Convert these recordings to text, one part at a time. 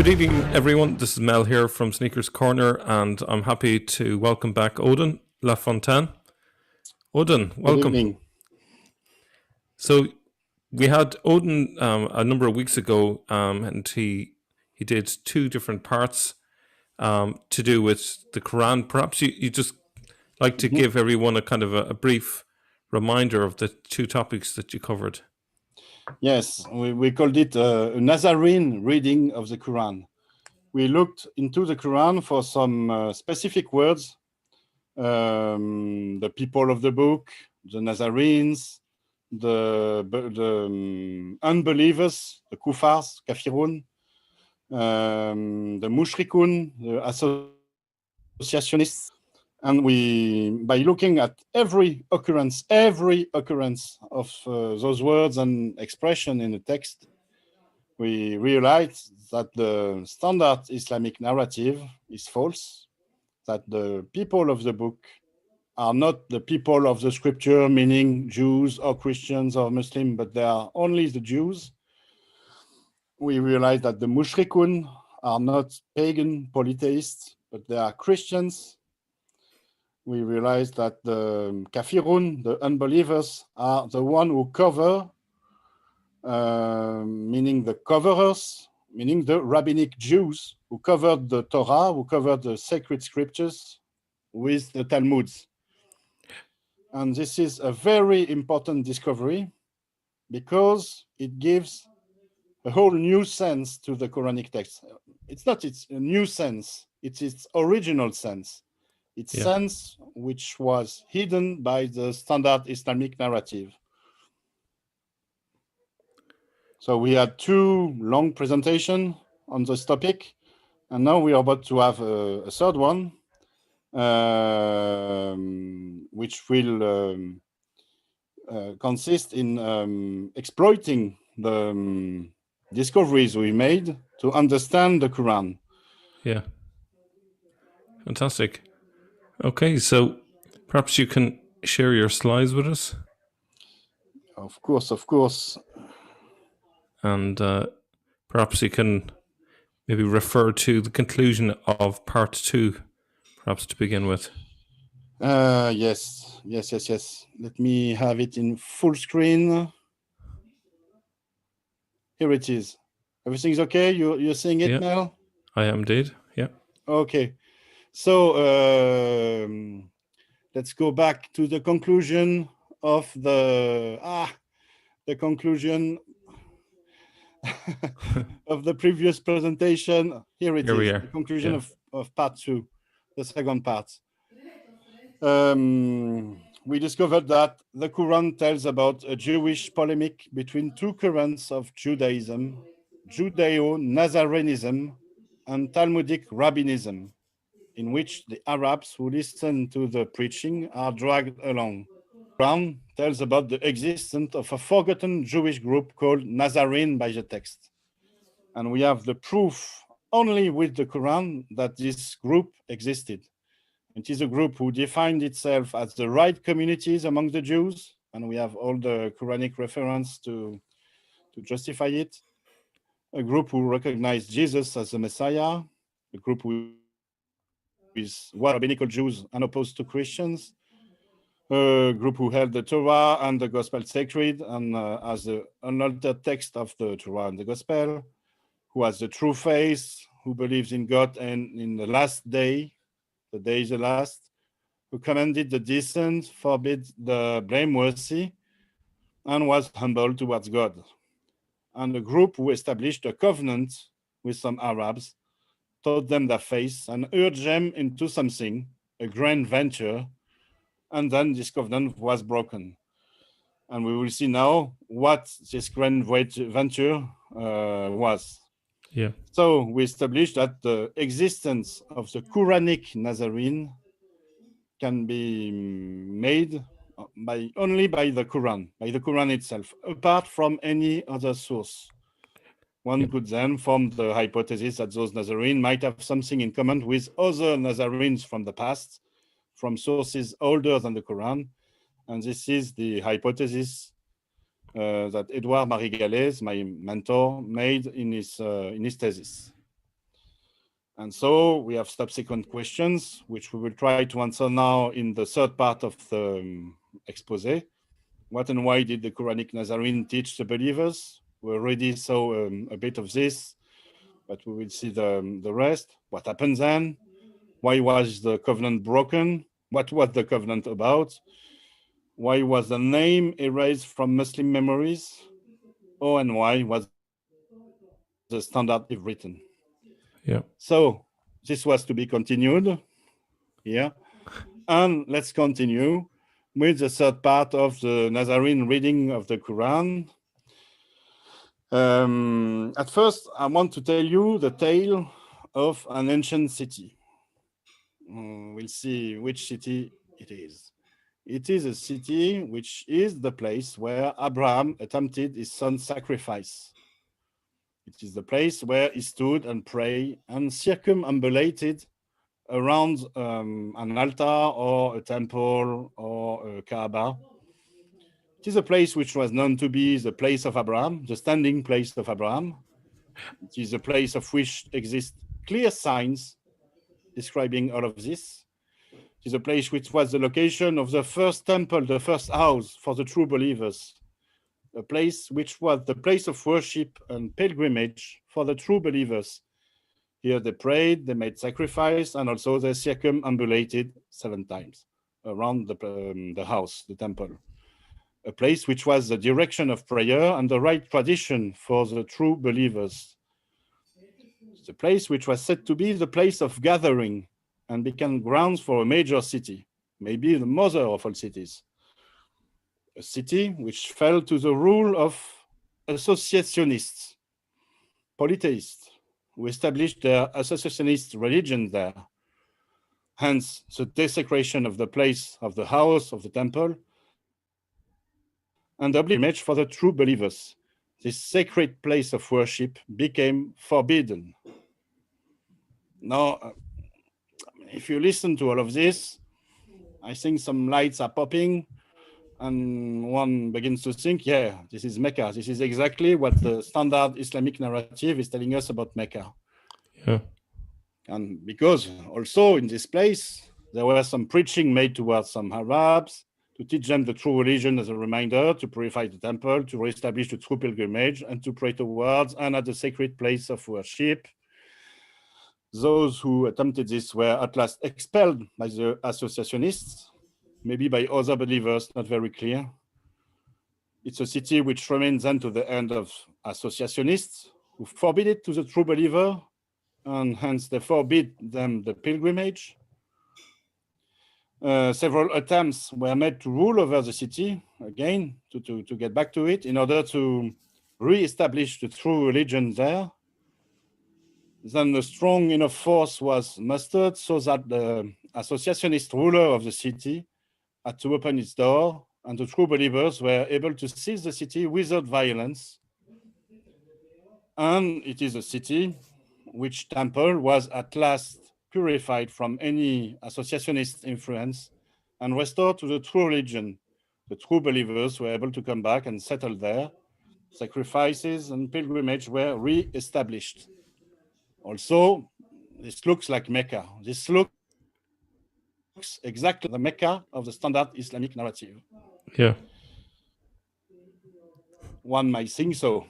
Good evening, everyone. This is Mel here from Sneakers Corner, and I'm happy to welcome back Odon Lafontaine. Odon, welcome. Good evening. So we had Odon a number of weeks ago, and he did two different parts to do with the Quran. Perhaps you just like to give everyone a kind of a brief reminder of the two topics that you covered. Yes, we called it a Nazarene reading of the Quran. We looked into the Quran for some specific words, the people of the book, the Nazarenes, the unbelievers, the kufars, kafirun, the mushrikun, the associationists. And by looking at every occurrence of those words and expression in the text, we realized that the standard Islamic narrative is false, that the people of the book are not the people of the scripture, meaning Jews or Christians or Muslims, but they are only the Jews. We realized that the mushrikun are not pagan polytheists, but they are Christians. We realized that the kafirun, the unbelievers, are the one who cover, meaning the coverers, meaning the rabbinic Jews who covered the Torah, who covered the sacred scriptures with the Talmuds. And this is a very important discovery because it gives a whole new sense to the Quranic text. It's not its a new sense, it's its original sense. Its sense, which was hidden by the standard Islamic narrative. So we had two long presentations on this topic, and now we are about to have a third one, which will consist in exploiting the discoveries we made to understand the Quran. Yeah. Fantastic. Okay, so perhaps you can share your slides with us. Of course. And perhaps you can maybe refer to the conclusion of part 2, perhaps to begin with. Yes. Let me have it in full screen. Here it is. Everything's okay? You're seeing it now? I am indeed, yeah. Okay. So let's go back to the conclusion of the conclusion of the previous presentation. Here it is, the conclusion of part 2, the second part. We discovered that the Quran tells about a Jewish polemic between two currents of Judaism, Judeo-Nazarenism and Talmudic Rabbinism, in which the Arabs who listen to the preaching are dragged along. Quran tells about the existence of a forgotten Jewish group called Nazarene by the text. And we have the proof only with the Quran that this group existed. It is a group who defined itself as the right communities among the Jews, and we have all the Quranic reference to justify it. A group who recognized Jesus as the Messiah, a group who is rabbinical Jews and opposed to Christians, a group who held the Torah and the Gospel sacred and as the unaltered text of the Torah and the Gospel, who has the true faith, who believes in God and in the last day, the day is the last, who commanded the decent, forbid the blameworthy, and was humble towards God. And a group who established a covenant with some Arabs, taught them their faith, and urged them into something, a grand venture, and then this covenant was broken. And we will see now what this grand venture was. Yeah. So we established that the existence of the Quranic Nazarene can be made only by the Quran itself, apart from any other source. One could then form the hypothesis that those Nazarene might have something in common with other Nazarenes from the past, from sources older than the Quran. And this is the hypothesis that Edouard Marie-Gallès, my mentor, made in his thesis. And so we have subsequent questions, which we will try to answer now in the third part of the expose. What and why did the Quranic Nazarene teach the believers? We already saw a bit of this, but we will see the rest. What happened then? Why was the covenant broken? What was the covenant about? Why was the name erased from Muslim memories? Oh, and why was the standard written? Yeah. So this was to be continued here. And let's continue with the third part of the Nazarene reading of the Quran. At first, I want to tell you the tale of an ancient city. We'll see which city it is. It is a city which is the place where Abraham attempted his son's sacrifice. It is the place where he stood and prayed and circumambulated around an altar or a temple or a Kaaba. It is a place which was known to be the place of Abraham, the standing place of Abraham. It is a place of which exist clear signs describing all of this. It is a place which was the location of the first temple, the first house for the true believers, a place which was the place of worship and pilgrimage for the true believers. Here they prayed, they made sacrifice, and also they circumambulated 7 times around the house, the temple. A place which was the direction of prayer and the right tradition for the true believers. The place which was said to be the place of gathering and became grounds for a major city, maybe the mother of all cities. A city which fell to the rule of associationists, polytheists, who established their associationist religion there. Hence, the desecration of the place of the house of the temple and the image for the true believers. This sacred place of worship became forbidden. Now, if you listen to all of this, I think some lights are popping and one begins to think, yeah, this is Mecca. This is exactly what the standard Islamic narrative is telling us about Mecca. Yeah. And because also in this place, there was some preaching made towards some Arabs to teach them the true religion as a reminder, to purify the temple, to reestablish the true pilgrimage, and to pray towards and at the sacred place of worship. Those who attempted this were at last expelled by the associationists, maybe by other believers, not very clear. It's a city which remains then to the end of associationists, who forbid it to the true believer, and hence they forbid them the pilgrimage. Several attempts were made to rule over the city, again, to get back to it, in order to re-establish the true religion there. Then a strong enough force was mustered so that the associationist ruler of the city had to open its door, and the true believers were able to seize the city without violence. And it is a city which temple was at last purified from any associationist influence and restored to the true religion. The true believers were able to come back and settle there. Sacrifices and pilgrimage were re-established. Also, this looks like Mecca. This looks exactly the Mecca of the standard Islamic narrative. Yeah. One might think so.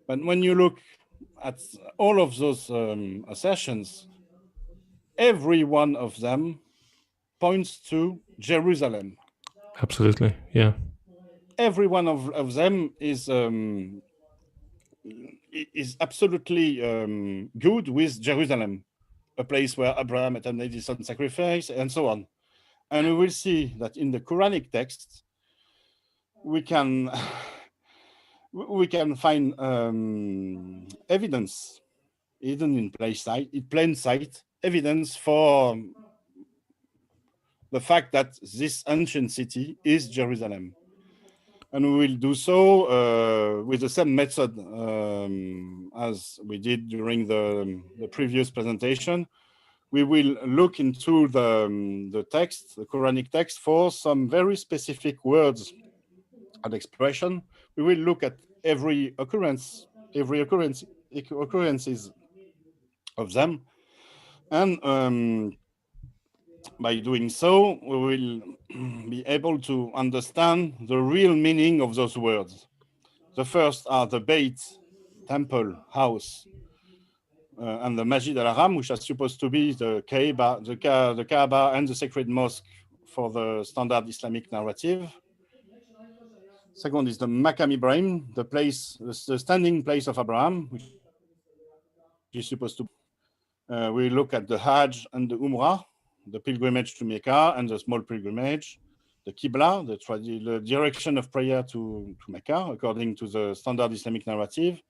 But when you look at all of those assertions, every one of them points to Jerusalem. Absolutely. Yeah. Every one of them is absolutely good with Jerusalem, a place where Abraham attended his son sacrifice, and so on. And we will see that in the Quranic text, we can find evidence, even in plain sight, evidence for the fact that this ancient city is Jerusalem. And we will do so with the same method as we did during the previous presentation. We will look into the text, the Quranic text, for some very specific words and expression. We will look at every occurrences of them, And by doing so, we will be able to understand the real meaning of those words. The first are the Beit, temple, house, and the Masjid al-Haram, which are supposed to be the Kaaba, the Kaaba and the sacred mosque for the standard Islamic narrative. Second is the Maqam Ibrahim, the standing place of Abraham, which is supposed to be. We look at the Hajj and the Umrah, the pilgrimage to Mecca and the small pilgrimage, the qibla, the direction of prayer to Mecca, according to the standard Islamic narrative.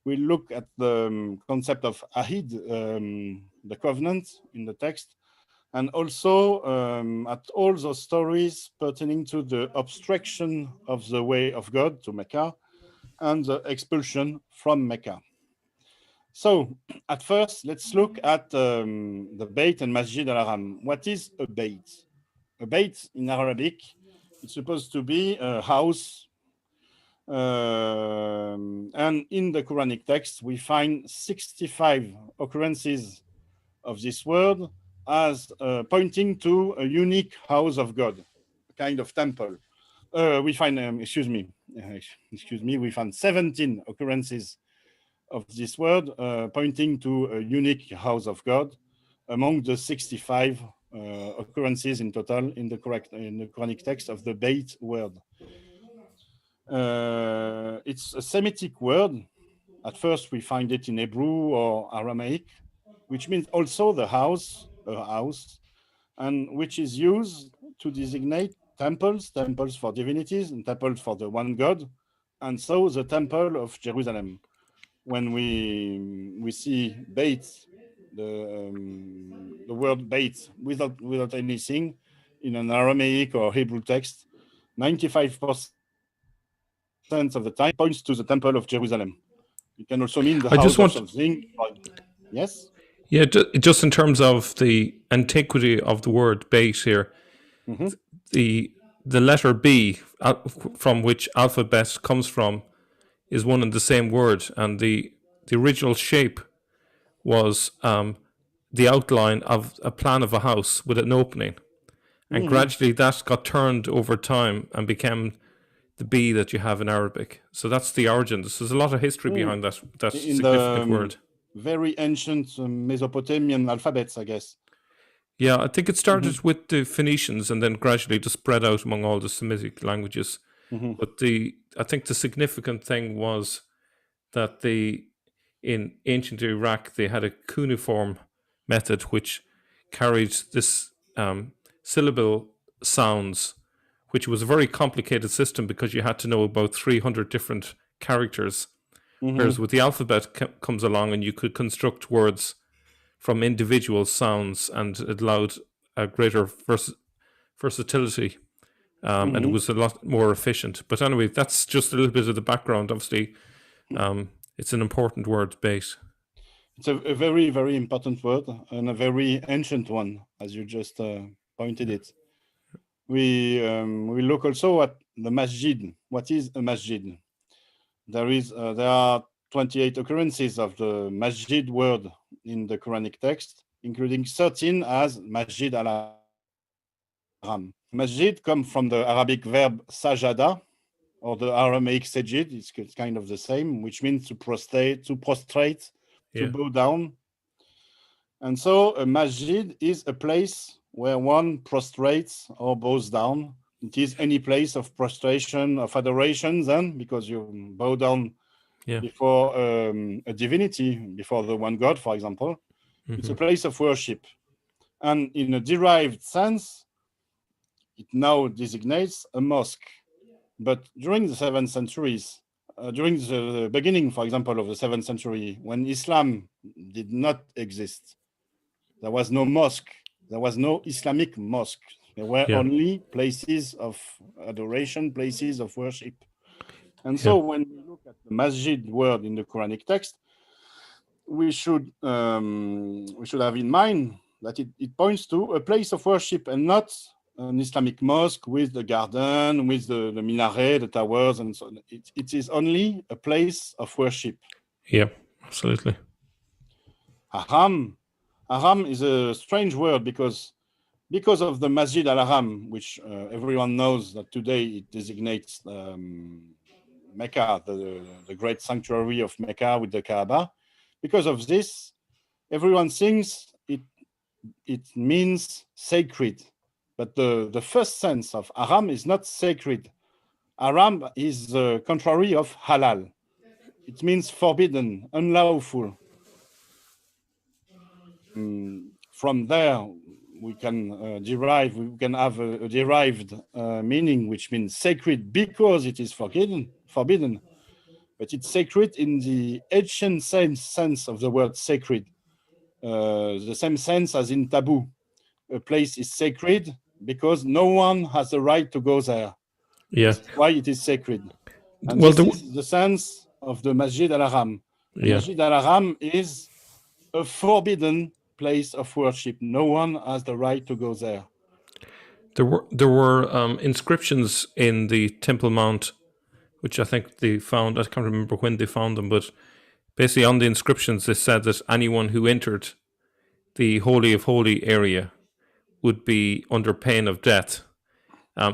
We look at the concept of ahid, the covenant in the text, and also at all those stories pertaining to the obstruction of the way of God to Mecca and the expulsion from Mecca. So at first, let's look at the Beit and Masjid al-Haram. What is a Beit? A Beit in Arabic, it's supposed to be a house. And in the Quranic text, we find 65 occurrences of this word as pointing to a unique house of God, a kind of temple. We find, we find 17 occurrences of this word pointing to a unique house of God among the 65 occurrences in total in the Quranic text of the Beit word. It's a Semitic word. At first, we find it in Hebrew or Aramaic, which means also the house, a house, and which is used to designate temples for divinities, and temples for the one God, and so the temple of Jerusalem. When we see Beit, the word Beit without anything in an Aramaic or Hebrew text, 95% of the time points to the temple of Jerusalem. It can also mean the house of something. Yes? Yeah, just in terms of the antiquity of the word Beit here, the letter B, from which alphabet comes from, is one and the same word, and the original shape was the outline of a plan of a house with an opening, and gradually that got turned over time and became the B that you have in Arabic. So that's the origin. There's a lot of history behind that in significant the word. Very ancient Mesopotamian alphabets, I guess. Yeah, I think it started with the Phoenicians and then gradually just spread out among all the Semitic languages. But I think the significant thing was that in ancient Iraq they had a cuneiform method which carried this syllable sounds, which was a very complicated system because you had to know about 300 different characters. Whereas with the alphabet comes along and you could construct words from individual sounds, and it allowed a greater versatility, and it was a lot more efficient. But anyway, that's just a little bit of the background. Obviously, it's an important word, Beit. It's a very, very important word and a very ancient one, as you just pointed it. We look also at the masjid. What is a masjid? There are 28 occurrences of the masjid word in the Quranic text, including 13 as masjid al-haram. Masjid comes from the Arabic verb sajada, or the Aramaic sajid. It's kind of the same, which means to prostrate, to bow down. And so a masjid is a place where one prostrates or bows down. It is any place of prostration, of adoration, then, because you bow down before a divinity, before the one God, for example. It's a place of worship. And in a derived sense, it now designates a mosque. But during the 7th centuries, during the beginning, for example, of the 7th century, when Islam did not exist, there was no mosque. There was no Islamic mosque. There were only places of adoration, places of worship. And so when we look at the masjid word in the Quranic text, we should have in mind that it points to a place of worship and not an Islamic mosque with the garden, with the minaret, the towers, and so on. It is only a place of worship. Yeah, absolutely. Haram Haram is a strange word because of the Masjid al-Haram, which everyone knows that today it designates Mecca, the great sanctuary of Mecca with the Kaaba. Because of this, everyone thinks it means sacred. But the first sense of Haram is not sacred. Haram is the contrary of halal. It means forbidden, unlawful. From there, we can have a derived meaning, which means sacred because it is forbidden. But it's sacred in the ancient sense of the word sacred, the same sense as in taboo. A place is sacred because no one has the right to go there. Yeah. This is why it is sacred. And Well, this is the sense of the Masjid al-Haram. The yeah. Masjid al-Haram is a forbidden place of worship. No one has the right to go there. There were inscriptions in the Temple Mount, which I think they found. I can't remember when they found them, but basically on the inscriptions they said that anyone who entered the Holy of Holy area would be under pain of death.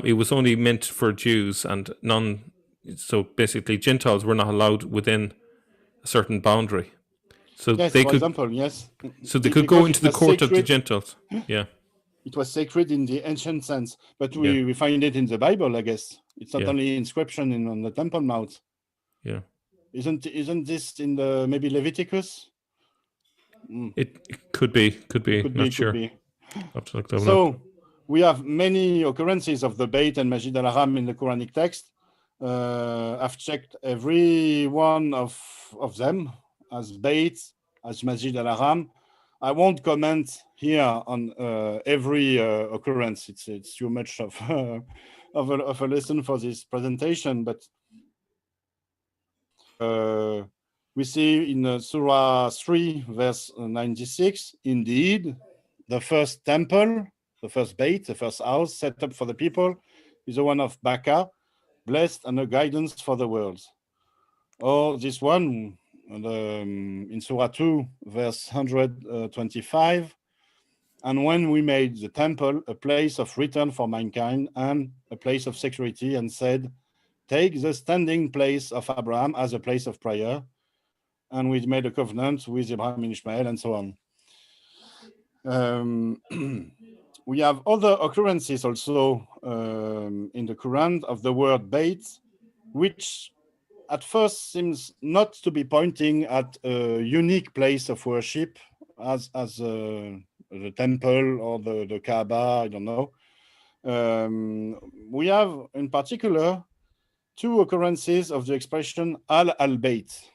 It was only meant for Jews and none. So basically, Gentiles were not allowed within a certain boundary. So Yes, they for could. example, yes. So they could go Because into it the was court of the sacred. Gentiles. Yeah. It was sacred in the ancient sense, but Yeah. we find it in the Bible, I guess. It's not Yeah. only inscription on the Temple Mount. Yeah. Isn't this in the maybe Leviticus? It could be. Could be. Could be, Not sure. could be. I'll have to look that one up. So we have many occurrences of the Beit and Masjid al-Haram in the Quranic text. I've checked every one of them as Beit, as Masjid al-Haram. I won't comment here on every occurrence. It's too much of of a lesson for this presentation. But we see in Surah 3, verse 96, indeed, the first temple, the first Beit, the first house set up for the people is the one of Bakah, blessed and a guidance for the world. Or this one in Surah 2, verse 125, and when we made the temple a place of return for mankind and a place of security, and said, take the standing place of Abraham as a place of prayer, and we made a covenant with Abraham and Ishmael, and so on. We have other occurrences also in the Quran of the word Beit, which at first seems not to be pointing at a unique place of worship as the temple or the Kaaba, I don't know. We have in particular two occurrences of the expression al-Beit.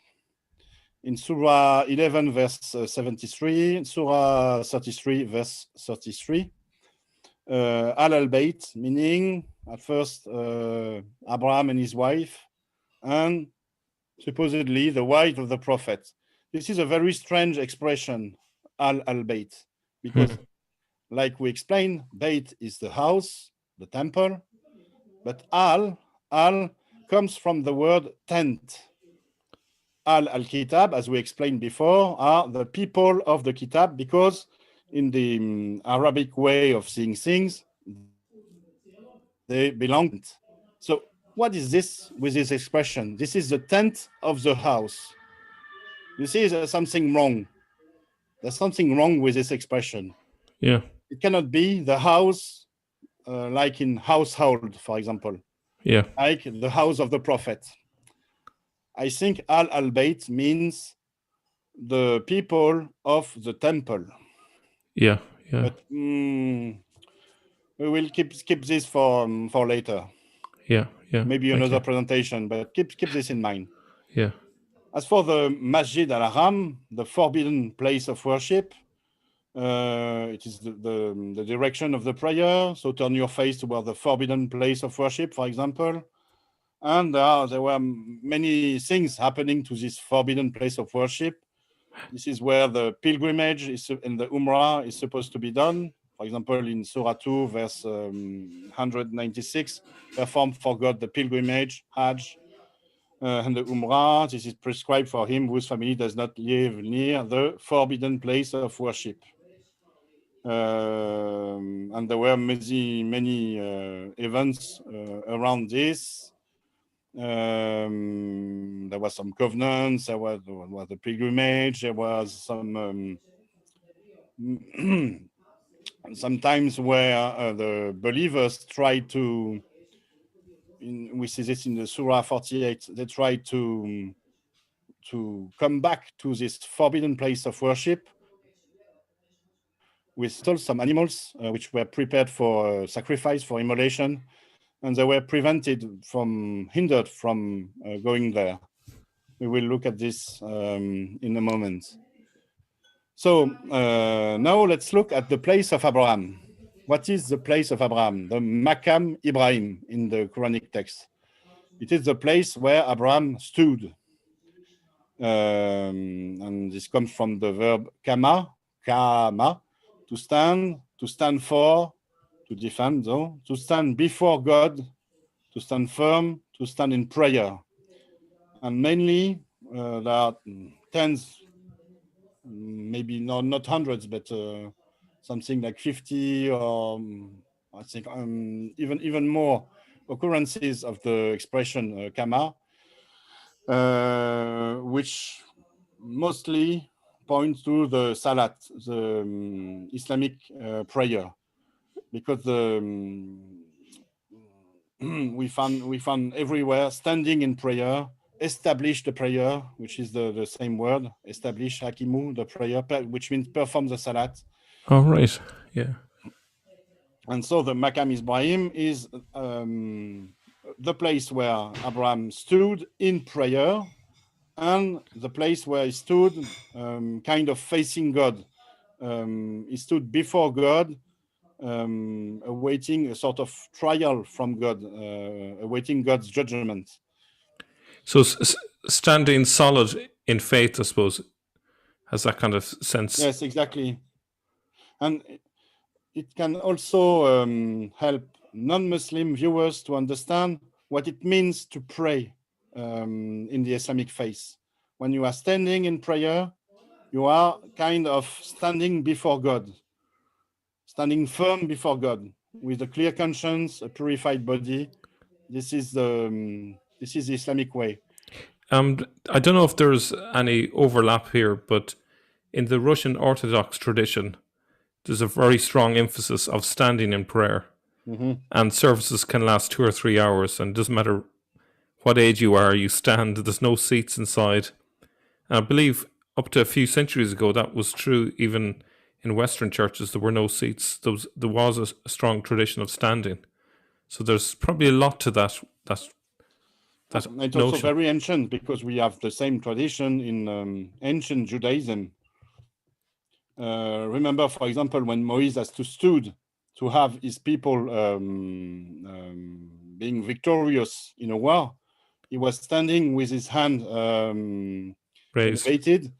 In Surah 11, verse 73, Surah 33, verse 33, al-Beit, meaning at first Abraham and his wife, and supposedly the wife of the prophet. This is a very strange expression, al-Beit, because like we explained, Beit is the house, the temple, but al comes from the word tent. Al-Kitab, as we explained before, are the people of the Kitab, because in the Arabic way of seeing things, they belong. So what is this with this expression? This is the tent of the house. You see, there's something wrong. There's something wrong with this expression. Yeah. It cannot be the house like in household, for example. Yeah. Like the house of the prophet. I think al-Beit means the people of the temple. Yeah. Yeah. But we will keep this for later. Yeah. Yeah. Maybe another presentation, but keep this in mind. Yeah. As for the Masjid al-Haram, the forbidden place of worship, it is the direction of the prayer. So turn your face toward the forbidden place of worship, for example. And there were many things happening to this forbidden place of worship. This is where the pilgrimage and the Umrah is supposed to be done. For example, in Surah 2, verse 196, perform for God the pilgrimage, Hajj, and the Umrah. This is prescribed for him whose family does not live near the forbidden place of worship. And there were many events around this. There was some covenants, there was a pilgrimage, there was some sometimes where the believers try to, we see this in the Surah 48, they try to come back to this forbidden place of worship with still some animals which were prepared for sacrifice, for immolation, and they were hindered from going there. We will look at this in a moment. So now let's look at the place of Abraham. What is the place of Abraham? The Makam Ibrahim in the Quranic text. It is the place where Abraham stood. And this comes from the verb kama, to stand for, to defend, to stand before God, to stand firm, to stand in prayer. And mainly there are tens, maybe not hundreds, but something like 50 or I think even more occurrences of the expression kama, which mostly point to the salat, the Islamic prayer, because we found everywhere standing in prayer, establish the prayer, which is the same word, establish, hakimu, the prayer, which means perform the salat. Oh, right. Yeah. And so the Makam Ibrahim is the place where Abraham stood in prayer, and the place where he stood kind of facing God. He stood before God, awaiting a sort of trial from God, awaiting God's judgment. So standing solid in faith, I suppose, has that kind of sense. Yes, exactly. And it can also help non-Muslim viewers to understand what it means to pray in the Islamic faith. When you are standing in prayer, you are kind of standing before God, standing firm before God with a clear conscience, a purified body. This is the Islamic way. I don't know if there's any overlap here, but in the Russian Orthodox tradition, there's a very strong emphasis of standing in prayer. Mm-hmm. And services can last 2 or 3 hours, and it doesn't matter what age you are, you stand. There's no seats inside. And I believe up to a few centuries ago, that was true even in Western churches. There were no seats. There was a strong tradition of standing. So there's probably a lot to that It's notion. also very ancient, because we have the same tradition in ancient Judaism. Remember, for example, when Moses has stood to have his people being victorious in a war, he was standing with his hand Raised. elevated.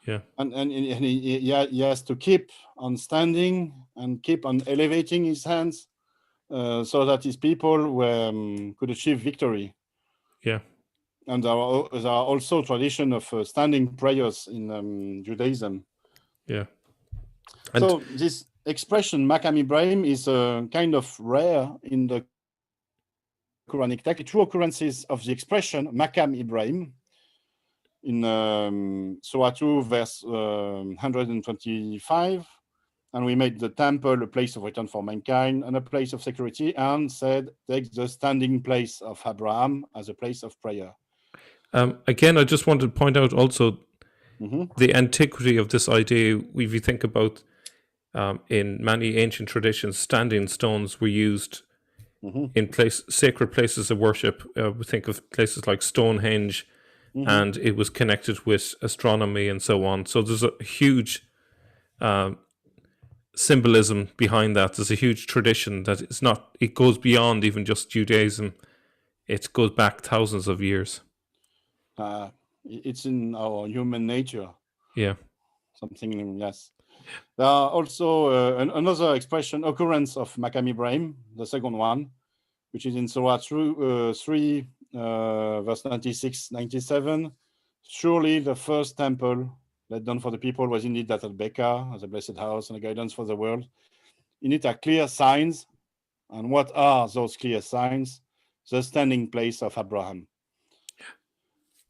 Yeah. And he has to keep on standing and keep on elevating his hands so that his people could achieve victory. Yeah. And there are also tradition of standing prayers in Judaism. Yeah. So this expression Makam Ibrahim is kind of rare in the Quranic text. The true occurrences of the expression Makam Ibrahim in Surah 2, verse 125, and we made the temple a place of return for mankind and a place of security, and said, take the standing place of Abraham as a place of prayer. Again, I just wanted to point out also the antiquity of this idea. If you think about in many ancient traditions, standing stones were used in sacred places of worship. We think of places like Stonehenge, and it was connected with astronomy and so on. So there's a huge symbolism behind that. There's a huge tradition that it goes beyond even just Judaism. It goes back thousands of years. It's in our human nature. Yeah. Something, yes. There are also another occurrence of Makam Ibrahim, the second one, which is in Surah 3, verse 96, 97. Surely the first temple let down for the people was indeed that at Becca, as a blessed house and a guidance for the world. In it are clear signs. And what are those clear signs? The standing place of Abraham.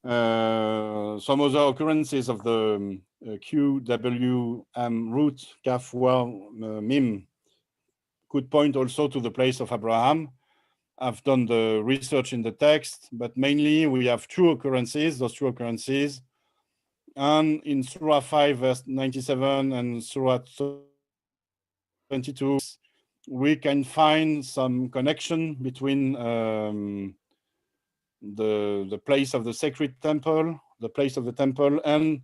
Some other occurrences of the QWM root, Kaf, Waw, Mim, could point also to the place of Abraham. I've done the research in the text, but mainly we have two occurrences, those two occurrences. And in Surah 5, verse 97 and Surah 22, we can find some connection between the place of the sacred temple, the place of the temple, and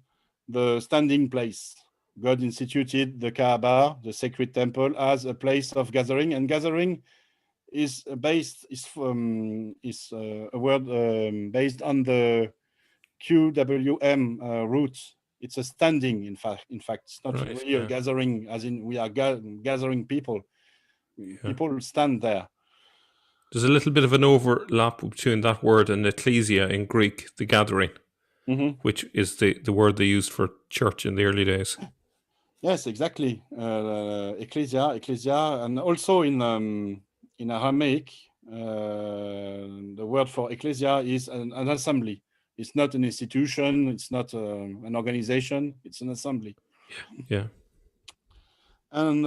the standing place. God instituted the Kaaba, the sacred temple, as a place of gathering, and gathering is a word based on the QWM root. It's a standing, in fact. It's not really a gathering, as in we are gathering people. People stand there. There's a little bit of an overlap between that word and ecclesia in Greek, the gathering, which is the word they used for church in the early days. Yes, exactly. Ecclesia, and also in Aramaic, the word for ecclesia is an assembly. It's not an institution. It's not an organization. It's an assembly. Yeah. And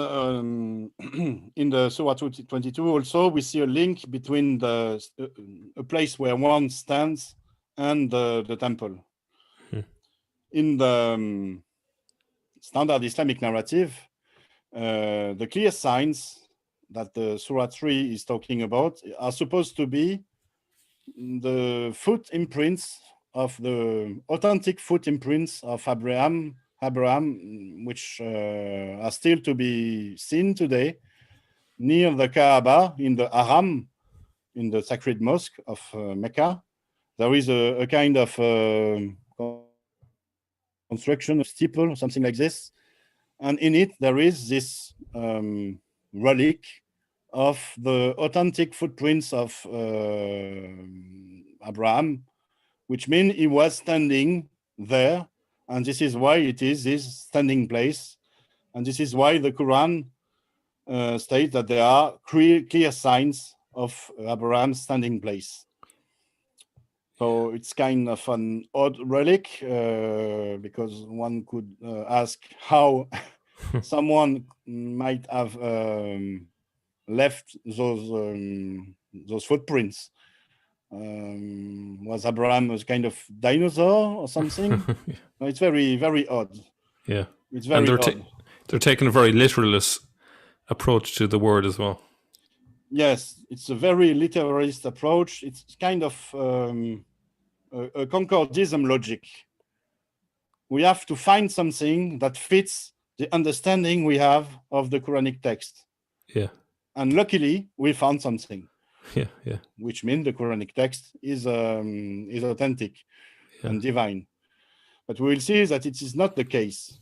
in the Surah 22 also, we see a link between a place where one stands and the temple. In the standard Islamic narrative, the clear signs that the Surah 3 is talking about are supposed to be the foot imprints of the authentic foot imprints of Abraham, which are still to be seen today near the Kaaba in the Haram, in the sacred mosque of Mecca. There is a kind of construction, a steeple, or something like this. And in it, there is this relic of the authentic footprints of Abraham, which means he was standing there. And this is why it is this standing place. And this is why the Quran states that there are clear signs of Abraham's standing place. So it's kind of an odd relic because one could ask how someone might have left those footprints. Was Abraham a kind of dinosaur or something? It's very, very odd. Yeah. It's very odd. They're taking a very literalist approach to the word as well. Yes, it's a very literalist approach. It's kind of a concordism logic. We have to find something that fits the understanding we have of the Quranic text. Yeah. And luckily, we found something. Yeah. Which means the Quranic text is authentic and divine. But we will see that it is not the case.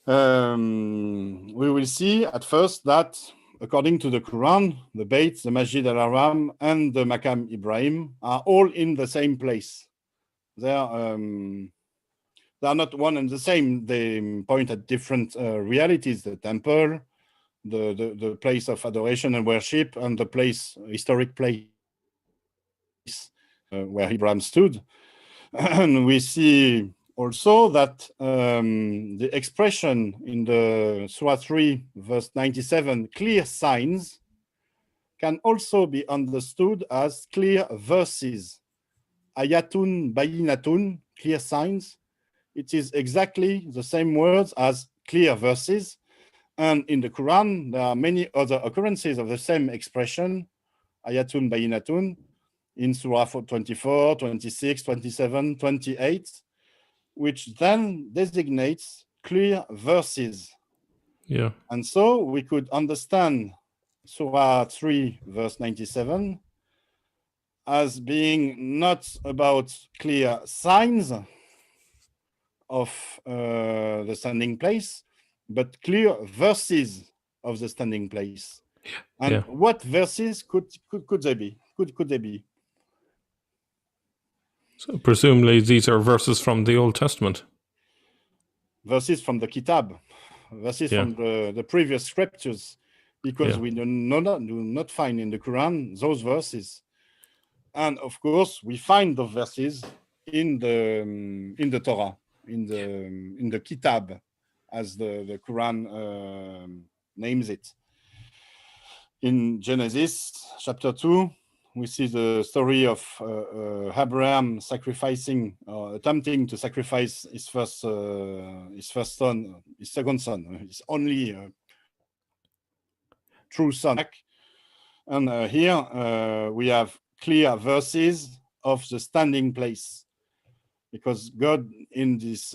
We will see at first that according to the Quran, the Bayt, the Masjid al-Haram, and the Maqam Ibrahim are all in the same place. They are not one and the same. They point at different realities: the temple, the place of adoration and worship, and the historic place where Abraham stood. And we see also that the expression in the Surah 3, verse 97, clear signs, can also be understood as clear verses. Ayatun bayinatun, clear signs. It is exactly the same words as clear verses. And in the Quran, there are many other occurrences of the same expression, ayatun bayinatun, in Surah 24, 26, 27, 28, which then designates clear verses. Yeah. And so we could understand Surah 3, verse 97, as being not about clear signs of the standing place, but clear verses of the standing place. And what verses could they be? Could they be? So presumably these are verses from the Old Testament. verses from the Kitab, verses from the previous scriptures, because we do not find in the Quran those verses. And of course, we find the verses in the Torah, in the Kitab, as the Quran names it. In Genesis chapter 2, we see the story of Abraham sacrificing, attempting to sacrifice his second son, his only true son. And here we have clear verses of the standing place, because God in this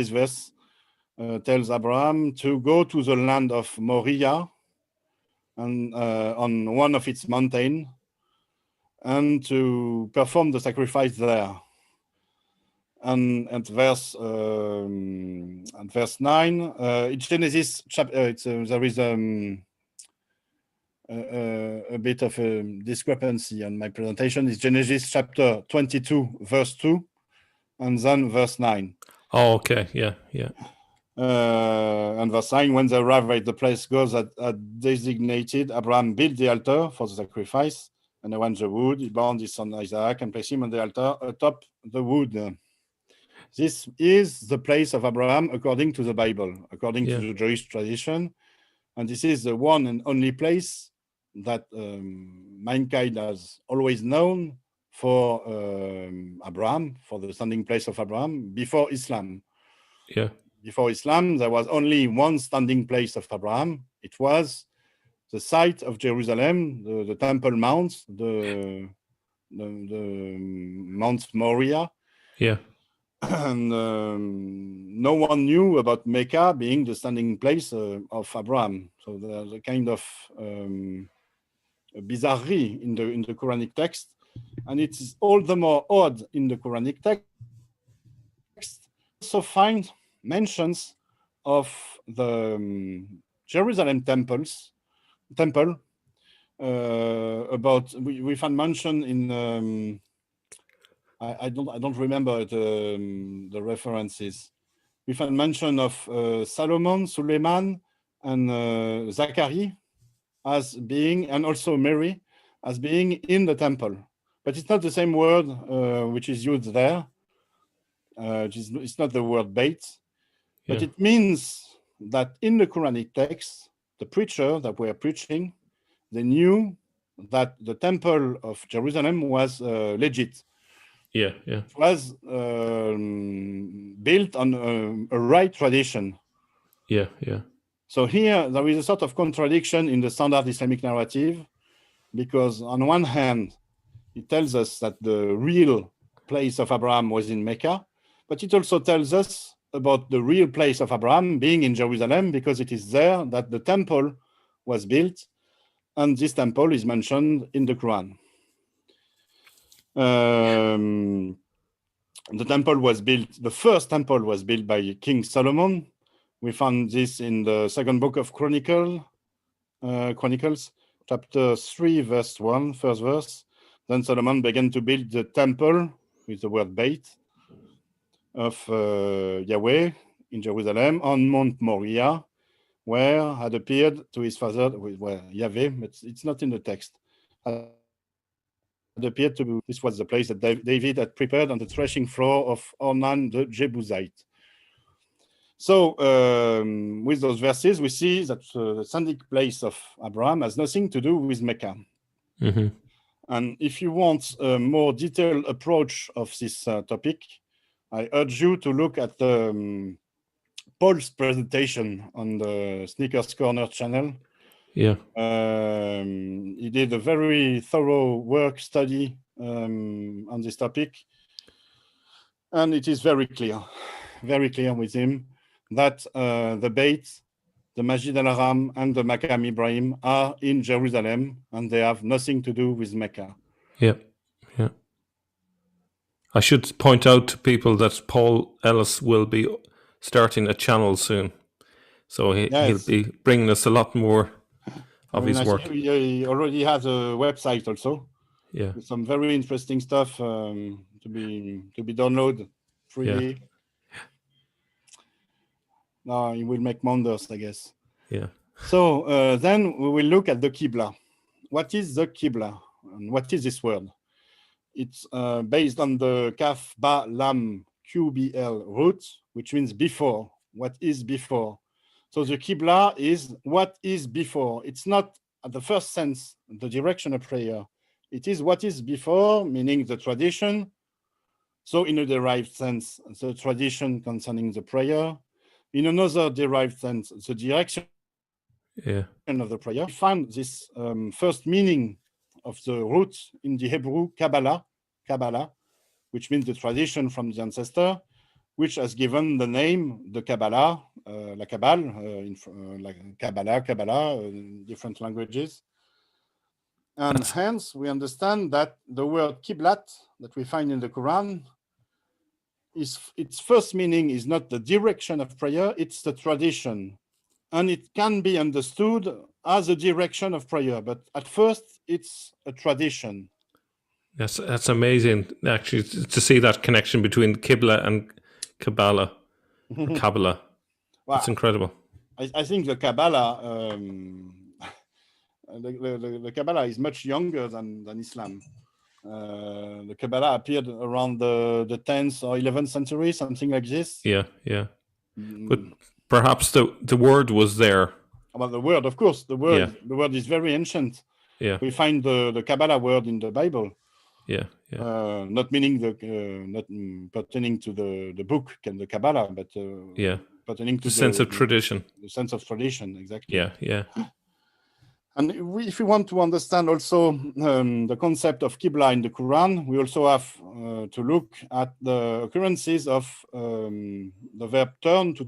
verse tells Abraham to go to the land of Moriah and on one of its mountains, and to perform the sacrifice there. And at verse 9, in Genesis chapter, there is a bit of a discrepancy on my presentation. It's Genesis chapter 22, verse 2, and then verse 9. Oh, okay, yeah. And verse 9, when they arrived at the place God had designated, Abraham built the altar for the sacrifice, and he went the wood, he bound his son Isaac, and placed him on the altar atop the wood. This is the place of Abraham according to the Bible, according to the Jewish tradition. And this is the one and only place that mankind has always known for Abraham, for the standing place of Abraham, before Islam. Yeah. Before Islam, there was only one standing place of Abraham. It was the site of Jerusalem, the Temple Mount, the Mount Moriah. Yeah. And no one knew about Mecca being the standing place of Abraham. So there's a kind of bizarrerie in the Quranic text, and it is all the more odd in the Quranic text. Also find mentions of the Jerusalem temple. About we find mention in. I don't remember the references. We find mention of Solomon, Suleiman, and Zachary as being, and also Mary as being in the temple. But it's not the same word which is used there. It's not the word bait, but it means that in the Quranic text, the preacher that were preaching, they knew that the temple of Jerusalem was legit. It was built on a right tradition. So here there is a sort of contradiction in the standard Islamic narrative, because on one hand, it tells us that the real place of Abraham was in Mecca, but it also tells us about the real place of Abraham being in Jerusalem, because it is there that the temple was built, and this temple is mentioned in the Quran. The temple was built, the first temple was built by King Solomon. We found this in the second book of Chronicles, chapter 3, verse 1, first verse. Then Solomon began to build the temple, with the word Beit, of Yahweh in Jerusalem on Mount Moriah, where had appeared to his father, well, Yahweh, but it's not in the text. Appeared to be, this was the place that David had prepared on the threshing floor of Ornan the Jebusite. So with those verses, we see that the standing place of Abraham has nothing to do with Mecca. Mm-hmm. And if you want a more detailed approach of this topic, I urge you to look at Paul's presentation on the Sneakers Corner channel. He did a very thorough work study on this topic, and it is very clear with him that the Beit, the Masjid al-Haram, and the Maqam Ibrahim are in Jerusalem, and they have nothing to do with Mecca. I should point out to people that Paul Ellis will be starting a channel soon, so he'll be bringing us a lot more of his work. He already has a website also. With some very interesting stuff to be downloaded freely. No, he will make wonders, I guess. Yeah. So then we will look at the qibla. What is the qibla? And what is this word? It's based on the kaf, ba, lam, qbl root, which means before. What is before? So the qibla is what is before. It's not at the first sense, the direction of prayer. It is what is before, meaning the tradition. So in a derived sense, the tradition concerning the prayer. In another derived sense, the direction Yeah. of the prayer. We find this first meaning of the root in the Hebrew Kabbalah, which means the tradition from the ancestor, which has given the name, the Kabbalah, la Kabbal, like Kabbalah, in different languages. And hence, we understand that the word Qiblat that we find in the Quran, its first meaning is not the direction of prayer, it's the tradition. And it can be understood as a direction of prayer, but at first, it's a tradition. That's amazing, actually, to see that connection between Qibla and Kabbalah. Or Kabbalah. Well, That's incredible. I think the Kabbalah, the Kabbalah is much younger than Islam. The Kabbalah appeared around the 10th or 11th century, something like this. Yeah, yeah. But perhaps the word was there. About the word, of course, the word is very ancient. Yeah. We find the Kabbalah word in the Bible. Yeah, yeah. Not meaning not pertaining to the book and the Kabbalah, but pertaining to the sense of tradition. The sense of tradition, exactly. Yeah, yeah. And if we want to understand also the concept of Qibla in the Quran, we also have to look at the occurrences of the verb turn, to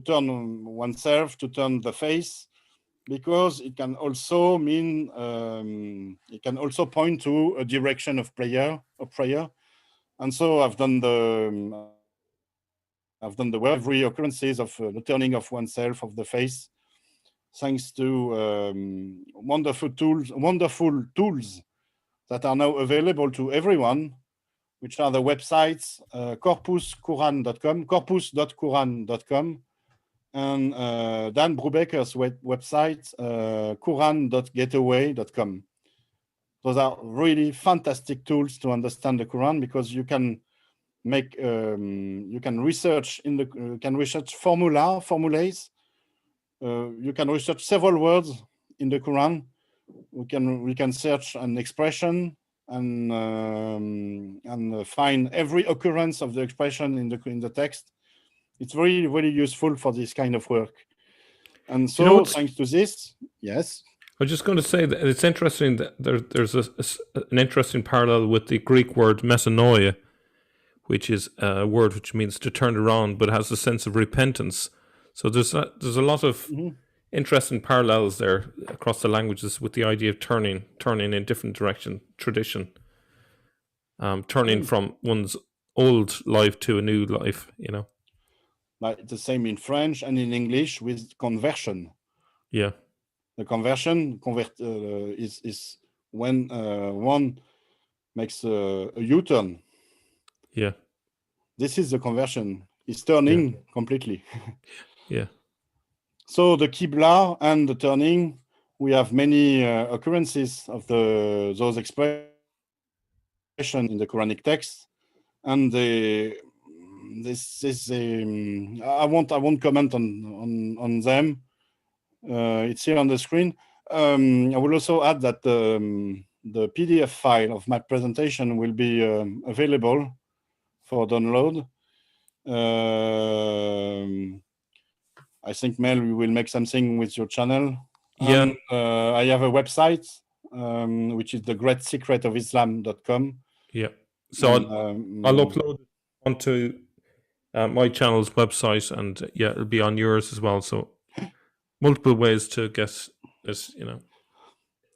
turn oneself, to turn the face, because it can also mean, it can also point to a direction of prayer. And so I've done the every occurrences of the turning of oneself, of the face, thanks to wonderful tools that are now available to everyone, which are the websites corpus.quran.com, and Dan Brubaker's website, quran.getaway.com. Those are really fantastic tools to understand the Quran, because you can make you can research formulas. You can research several words in the Quran. We can search an expression and find every occurrence of the expression in the text. It's very, very useful for this kind of work. And so, thanks to this, yes. I was just going to say that it's interesting that there's an interesting parallel with the Greek word metanoia, which is a word which means to turn around, but has a sense of repentance. So there's a lot of interesting parallels there across the languages with the idea of turning in different direction, tradition, turning from one's old life to a new life, Like the same in French and in English with conversion. Yeah. The conversion is when one makes a U-turn. Yeah. This is the conversion. It's turning completely. Yeah. So the Qibla and the turning, we have many occurrences of those expressions in the Quranic text, and this is I won't comment on them. It's here on the screen. I will also add that the PDF file of my presentation will be available for download. I think, Mel, we will make something with your channel. Yeah. And, I have a website, which is thegreatsecretofislam.com. Yeah. So I'll upload it onto my channel's website, and it'll be on yours as well. So multiple ways to get this,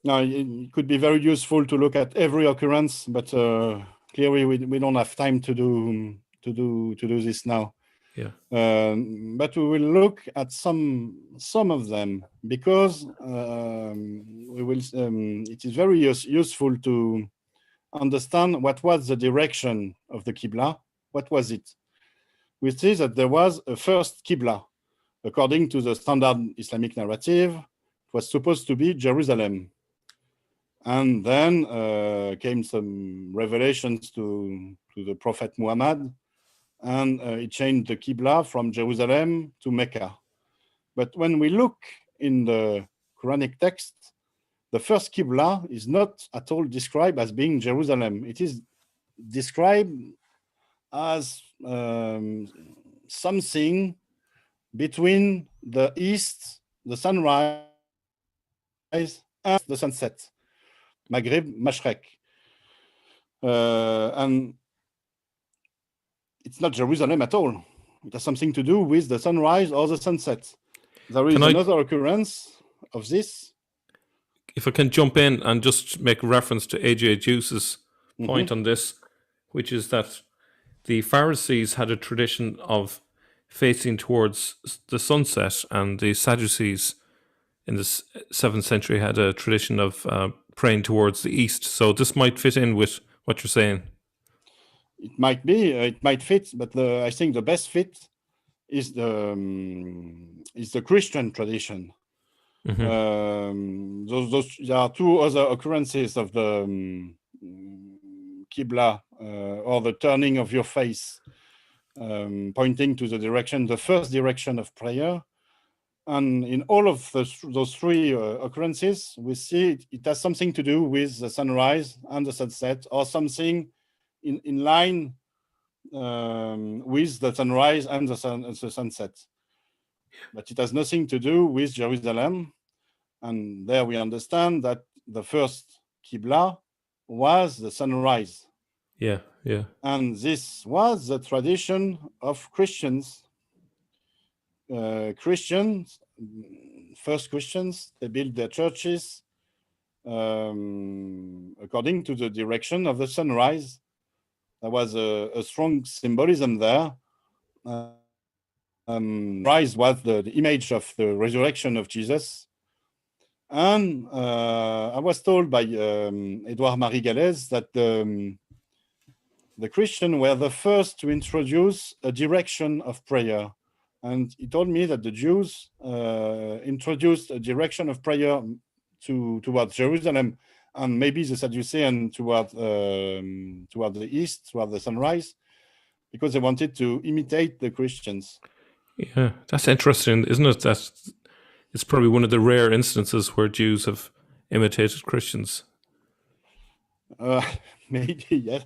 Now, it could be very useful to look at every occurrence, but clearly we don't have time to do this now. Yeah. But we will look at some of them, because we will. It is very useful to understand what was the direction of the Qibla. What was it? we see that there was a first qibla. According to the standard Islamic narrative, it was supposed to be Jerusalem. And then came some revelations to the Prophet Muhammad, and he changed the qibla from Jerusalem to Mecca. But when we look in the Quranic text, the first qibla is not at all described as being Jerusalem. It is described as something between the east, the sunrise, and the sunset, Maghrib, Mashrek. And it's not Jerusalem at all. It has something to do with the sunrise or the sunset. There is another occurrence of this. If I can jump in and just make a reference to AJ Juice's point on this, which is that the Pharisees had a tradition of facing towards the sunset, and the Sadducees in the 7th century had a tradition of praying towards the east. So this might fit in with what you're saying. It might be, it might fit, but I think the best fit is the Christian tradition. There are two other occurrences of the qibla, or the turning of your face, pointing to the direction, the first direction of prayer. And in all of those three occurrences, we see it has something to do with the sunrise and the sunset, or something in line with the sunrise and the sunset. But it has nothing to do with Jerusalem. And there we understand that the first qibla was the sunrise. Yeah. And this was the tradition of Christians. First Christians, they built their churches according to the direction of the sunrise. There was a strong symbolism there. Rise was the image of the resurrection of Jesus. And I was told by Edouard Marie Galès that the Christians were the first to introduce a direction of prayer. And he told me that the Jews introduced a direction of prayer towards Jerusalem, and maybe the Sadducean toward the east, toward the sunrise, because they wanted to imitate the Christians. Yeah, that's interesting, isn't it? That it's probably one of the rare instances where Jews have imitated Christians. Maybe, yes.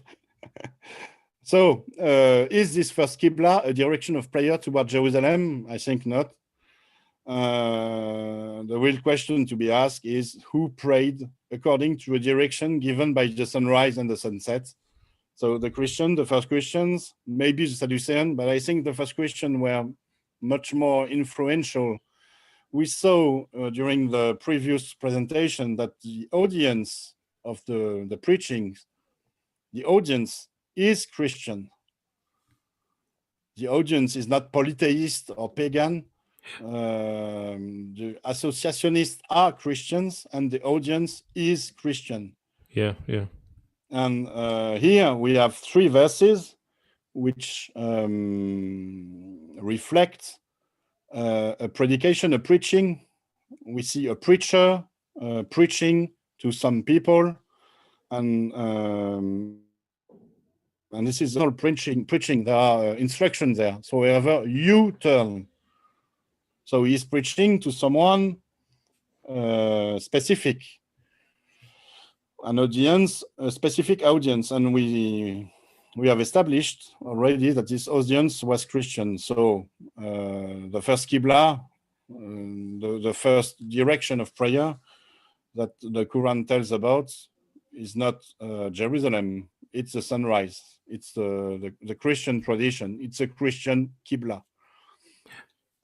So, is this first qibla a direction of prayer toward Jerusalem? I think not. The real question to be asked is who prayed according to a direction given by the sunrise and the sunset. So the first Christians, maybe the Sadducean, but I think the first Christians were much more influential. We saw during the previous presentation that the audience of the preaching, the audience is Christian. The audience is not polytheist or pagan. The associationists are Christians, and the audience is Christian. Yeah. And here we have three verses which reflect a predication, a preaching. We see a preacher preaching to some people, and this is all preaching. There are instructions there. So wherever you turn, so he's preaching to someone specific, an audience, a specific audience, and we have established already that this audience was Christian. So the first qibla, the first direction of prayer that the Quran tells about is not Jerusalem. It's the sunrise. It's the Christian tradition. It's a Christian qibla.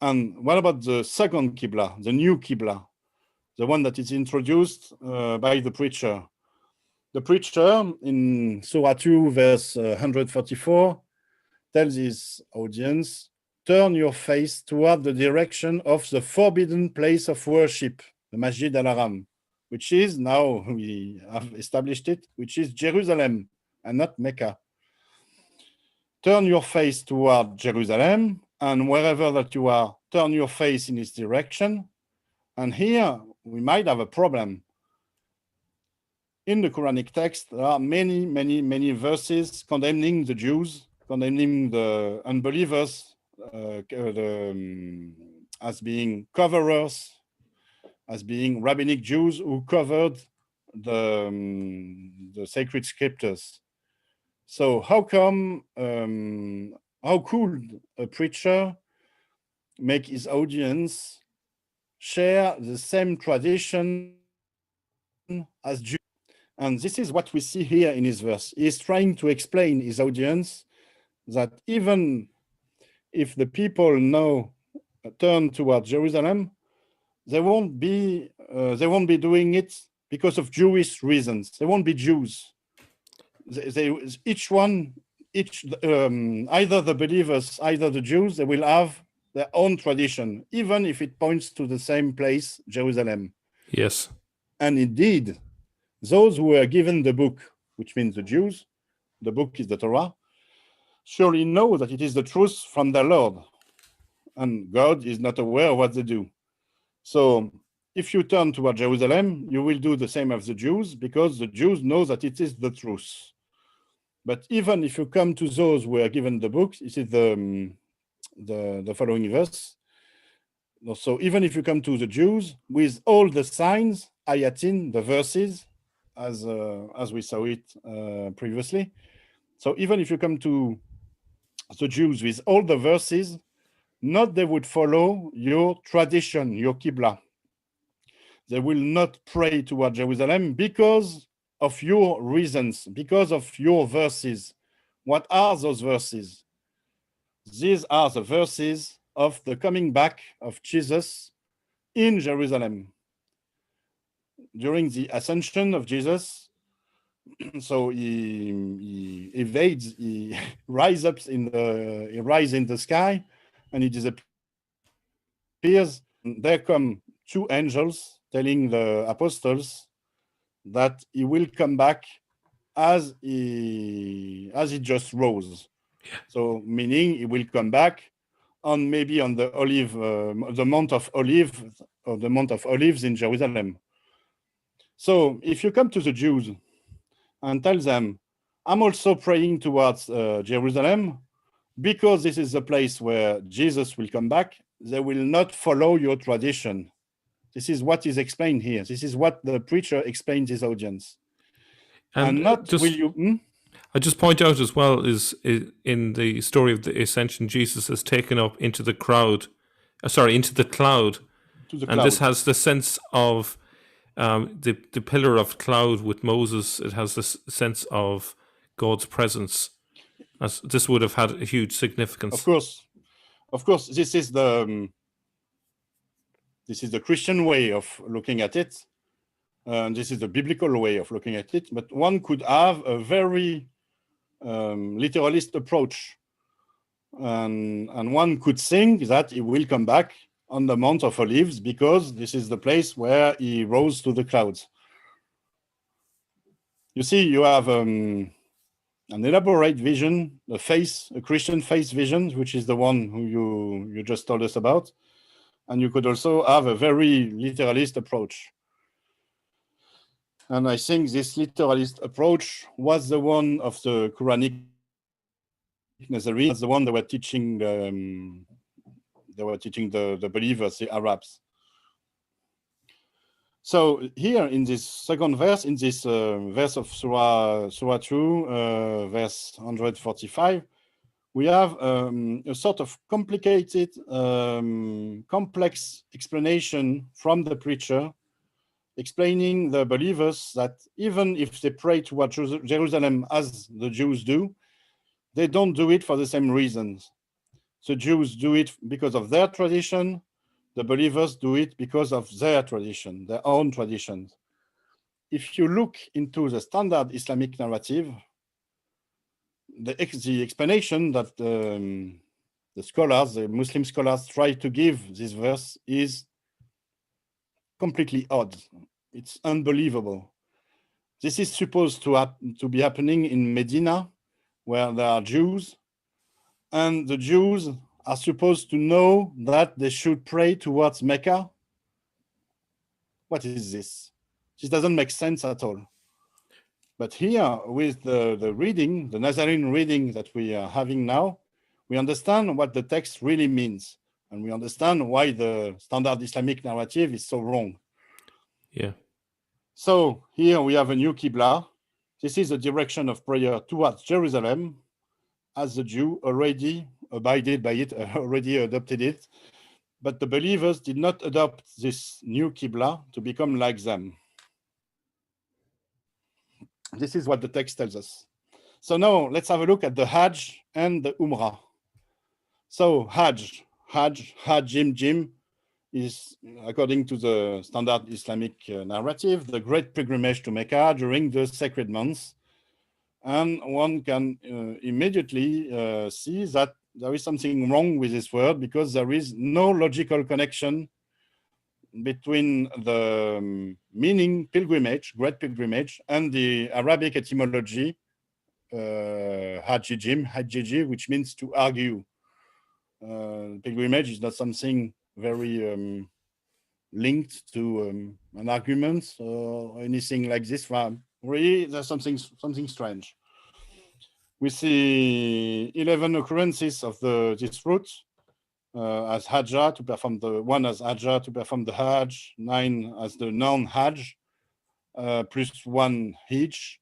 And what about the second qibla, the new qibla, the one that is introduced by the preacher? The preacher in Surah 2, verse 144, tells his audience, turn your face toward the direction of the forbidden place of worship, the Masjid al-Haram, which is, now we have established it, which is Jerusalem and not Mecca. turn your face toward Jerusalem, and wherever that you are, turn your face in its direction. And here we might have a problem. In the Quranic text, there are many verses condemning the Jews, condemning the unbelievers as being coverers, as being rabbinic Jews who covered the sacred scriptures. So how could a preacher make his audience share the same tradition as Jews? And this is what we see here in his verse. He is trying to explain his audience that even if the people now turn toward Jerusalem, they won't be doing it because of Jewish reasons. They won't be Jews. Either the believers, either the Jews, they will have their own tradition, even if it points to the same place, Jerusalem. Yes. And indeed, those who were given the book, which means the Jews, the book is the Torah, surely know that it is the truth from the Lord, and God is not aware of what they do. So if you turn toward Jerusalem, you will do the same as the Jews, because the Jews know that it is the truth. But even if you come to those who are given the book, this is the following verse. So even if you come to the Jews with all the signs, ayatin, the verses, as we saw it previously. So even if you come to the Jews with all the verses, not they would follow your tradition, your qibla. They will not pray toward Jerusalem because of your reasons, because of your verses. What are those verses? These are the verses of the coming back of Jesus in Jerusalem. During the ascension of Jesus, so he evades, he rises in the sky, and he disappears. There come two angels telling the apostles that he will come back as he just rose. So meaning he will come back on maybe on the Mount of Olives in Jerusalem. So if you come to the Jews and tell them, I'm also praying towards Jerusalem because this is the place where Jesus will come back, they will not follow your tradition. This is what is explained here. This is what the preacher explains his audience. And not just, will you... I just point out as well is in the story of the ascension, Jesus is taken up into the cloud. And this has the sense of the pillar of cloud with Moses. It has this sense of God's presence. As this would have had a huge significance. Of course, this is the Christian way of looking at it. This is the biblical way of looking at it. But one could have a very literalist approach, and one could think that he will come back on the Mount of Olives because this is the place where he rose to the clouds. You see, you have an elaborate vision, a Christian face vision, which is the one who you just told us about. And you could also have a very literalist approach. And I think this literalist approach was the one of the Quranic Nazarene, the one they were teaching the believers, the Arabs. So here in this second verse, in this verse of Surah 2, verse 145, we have a sort of complicated, complex explanation from the preacher, explaining the believers that even if they pray toward Jerusalem as the Jews do, they don't do it for the same reasons. The Jews do it because of their tradition. The believers do it because of their tradition, their own traditions. If you look into the standard Islamic narrative, the explanation that the Muslim scholars try to give this verse is completely odd. It's unbelievable. This is supposed to be happening in Medina, where there are Jews, and the Jews are supposed to know that they should pray towards Mecca. What is this? This doesn't make sense at all. But here, with the reading, the Nazarene reading that we are having now, we understand what the text really means. And we understand why the standard Islamic narrative is so wrong. Yeah. So here we have a new qibla. This is the direction of prayer towards Jerusalem, as the Jew already abided by it, already adopted it. But the believers did not adopt this new qibla to become like them. This is what the text tells us. So now let's have a look at the Hajj and the Umrah. So Hajj, Jim, is, according to the standard Islamic narrative, the great pilgrimage to Mecca during the sacred months. And one can immediately see that there is something wrong with this word, because there is no logical connection between the meaning pilgrimage, great pilgrimage, and the Arabic etymology hajjiji, which means to argue. Pilgrimage is not something very linked to an argument or anything like this. Really, there's something strange. We see 11 occurrences of this route as Hajjah to perform the Hajj, 9 as the non-Hajj, plus 1 Hajj,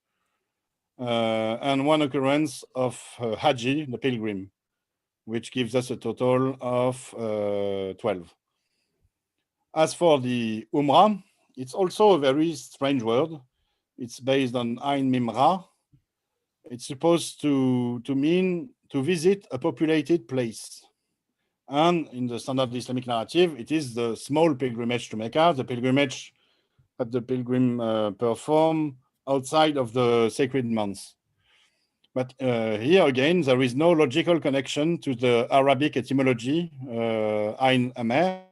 and 1 occurrence of Haji, the pilgrim, which gives us a total of 12. As for the Umrah, it's also a very strange word. It's based on Ain Mimra. It's supposed to mean to visit a populated place. And in the standard Islamic narrative, it is the small pilgrimage to Mecca, the pilgrimage that the pilgrim perform outside of the sacred months. But here again, there is no logical connection to the Arabic etymology, Ain Amer,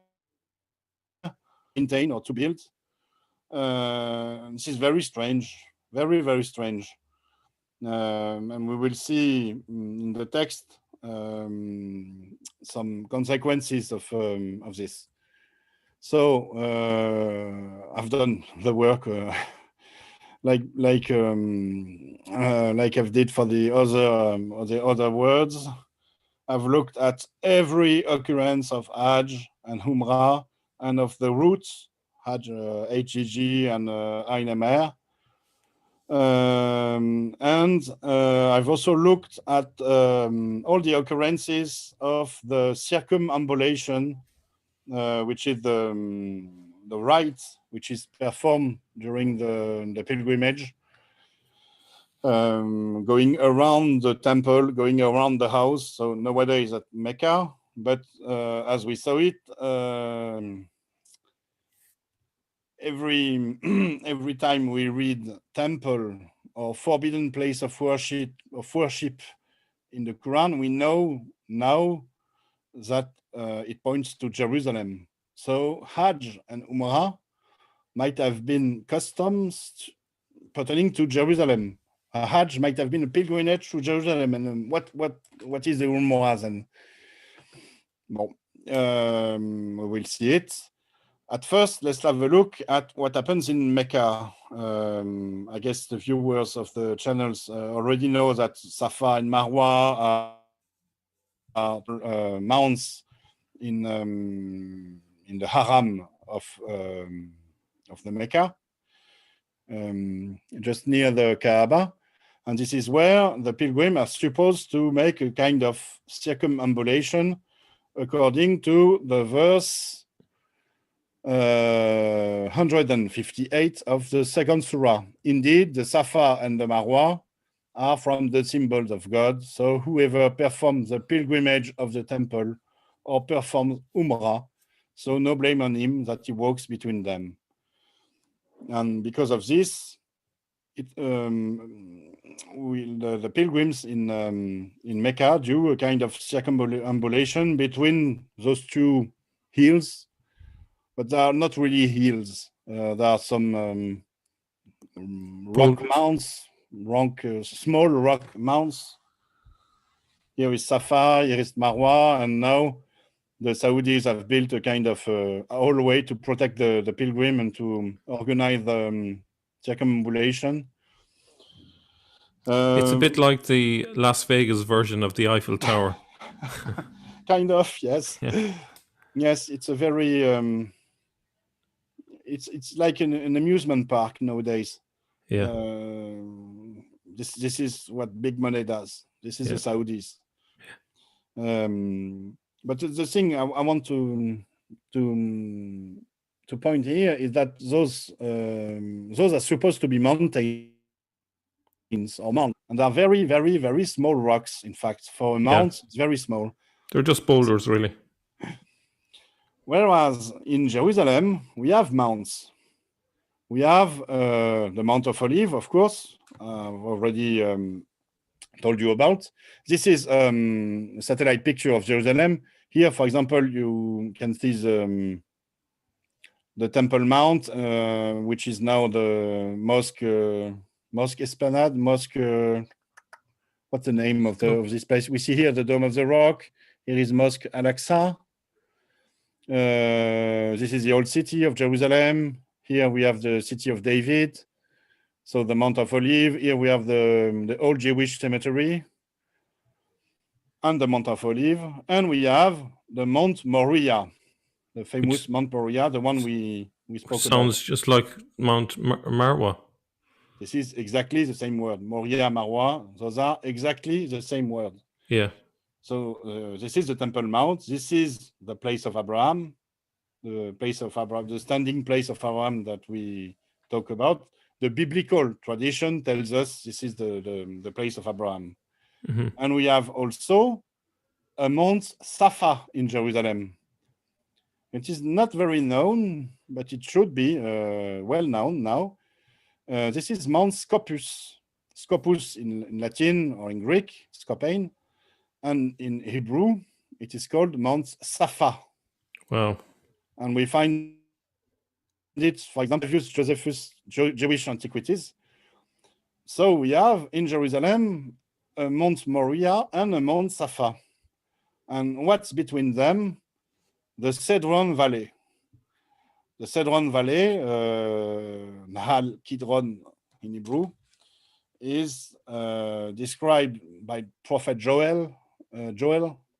maintain or to build. This is very strange, very, very strange. And we will see in the text some consequences of this. So I've done the work like I've did for the other words. I've looked at every occurrence of Hajj and Umrah and of the roots, Hajj, HGG and Ain Amer. And I've also looked at all the occurrences of the circumambulation, which is the rite which is performed during the pilgrimage, going around the temple, going around the house. So nowadays at Mecca, but as we saw it, every time we read temple or forbidden place of worship in the Quran, we know now that it points to Jerusalem. So Hajj and Umrah might have been customs pertaining to Jerusalem. A Hajj might have been a pilgrimage to Jerusalem. And what is the Umrah then? Well, we will see it. At first, let's have a look at what happens in Mecca. I guess the viewers of the channels already know that Safa and Marwa are mounts in the haram of the Mecca, just near the Kaaba. And this is where the pilgrim are supposed to make a kind of circumambulation according to the verse 158 of the second surah. Indeed, the Safa and the Marwa are from the symbols of God. So whoever performs the pilgrimage of the temple or performs Umrah, so no blame on him that he walks between them. And because of this, the pilgrims in Mecca do a kind of circumambulation between those two hills, but they are not really hills. There are some rock mounts, small rock mounts, Here is Safa, here is Marwa, and now the Saudis have built a kind of hallway to protect the pilgrim and to organize the circumambulation. It's a bit like the Las Vegas version of the Eiffel Tower. Kind of, yes. Yeah. Yes, it's a very it's like an amusement park nowadays. Yeah. This is what big money does. This is the Saudis. But the thing I want to point here is that those are supposed to be mountains or mountains, and are very, very, very small rocks. In fact, for a mount, it's very small. They're just boulders, really. Whereas in Jerusalem, we have mounts. We have the Mount of Olives, of course, I've already told you about. This is a satellite picture of Jerusalem. Here, for example, you can see the Temple Mount, which is now the Mosque Esplanade, what's the name of this place? We see here the Dome of the Rock. Here is Mosque Al-Aqsa. This is the old city of Jerusalem. Here we have the city of David. So the Mount of Olives. Here we have the old Jewish cemetery and the Mount of Olives. And we have the Mount Moriah, the famous Mount Moriah, the one we spoke about. Sounds just like Mount Marwa. This is exactly the same word. Moriah, Marwa, those are exactly the same word. Yeah. So this is the Temple Mount. This is the place of Abraham, the standing place of Abraham that we talk about. The biblical tradition tells us this is the place of Abraham. Mm-hmm. And we have also a Mount Safa in Jerusalem. It is not very known, but it should be well known now. This is Mount Scopus. Scopus in Latin or in Greek, Scopain. And in Hebrew, it is called Mount Safa. Wow. And we find it, for example, Josephus' Jewish Antiquities. So we have in Jerusalem a Mount Moriah and a Mount Safa. And what's between them? The Cedron Valley. The Cedron Valley, Nahal Kidron in Hebrew, is described by Prophet Joel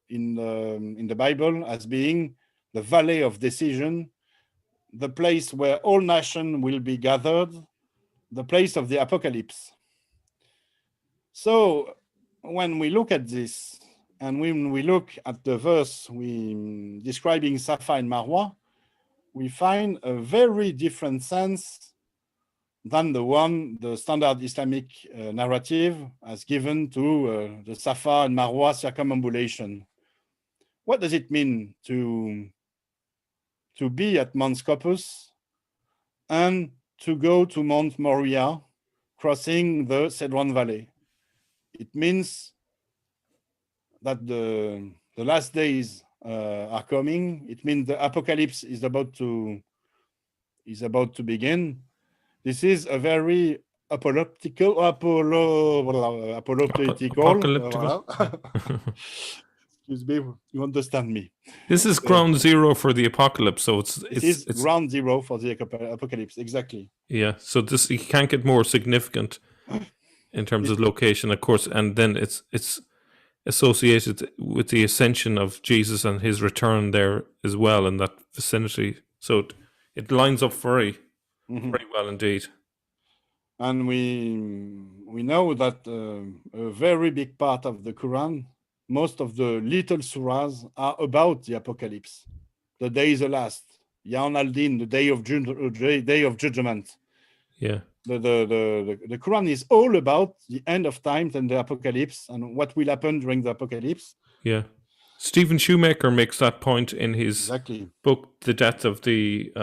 in the Bible as being the valley of decision, the place where all nations will be gathered, the place of the apocalypse. So when we look at this, and when we look at the verse describing Safa and Marwa, we find a very different sense than the standard Islamic narrative has given to the Safa and Marwa circumambulation. What does it mean to be at Mount Scopus and to go to Mount Moriah, crossing the Cedron Valley? It means that the last days are coming. It means the apocalypse is about to begin. This is a very apocalyptical. Excuse me, you understand me. This is ground zero for the apocalypse, so it's ground zero for the apocalypse, exactly. Yeah, so this, you can't get more significant in terms of location, of course, and then it's associated with the ascension of Jesus and his return there as well in that vicinity. So it lines up very well indeed. And we know that a very big part of the Quran, most of the little surahs, are about the apocalypse, the days the last, Yawm al-Din, the day of judgment. Yeah. The Quran is all about the end of times and the apocalypse and what will happen during the apocalypse. Yeah. Stephen Shoemaker makes that point in his book, The Death of the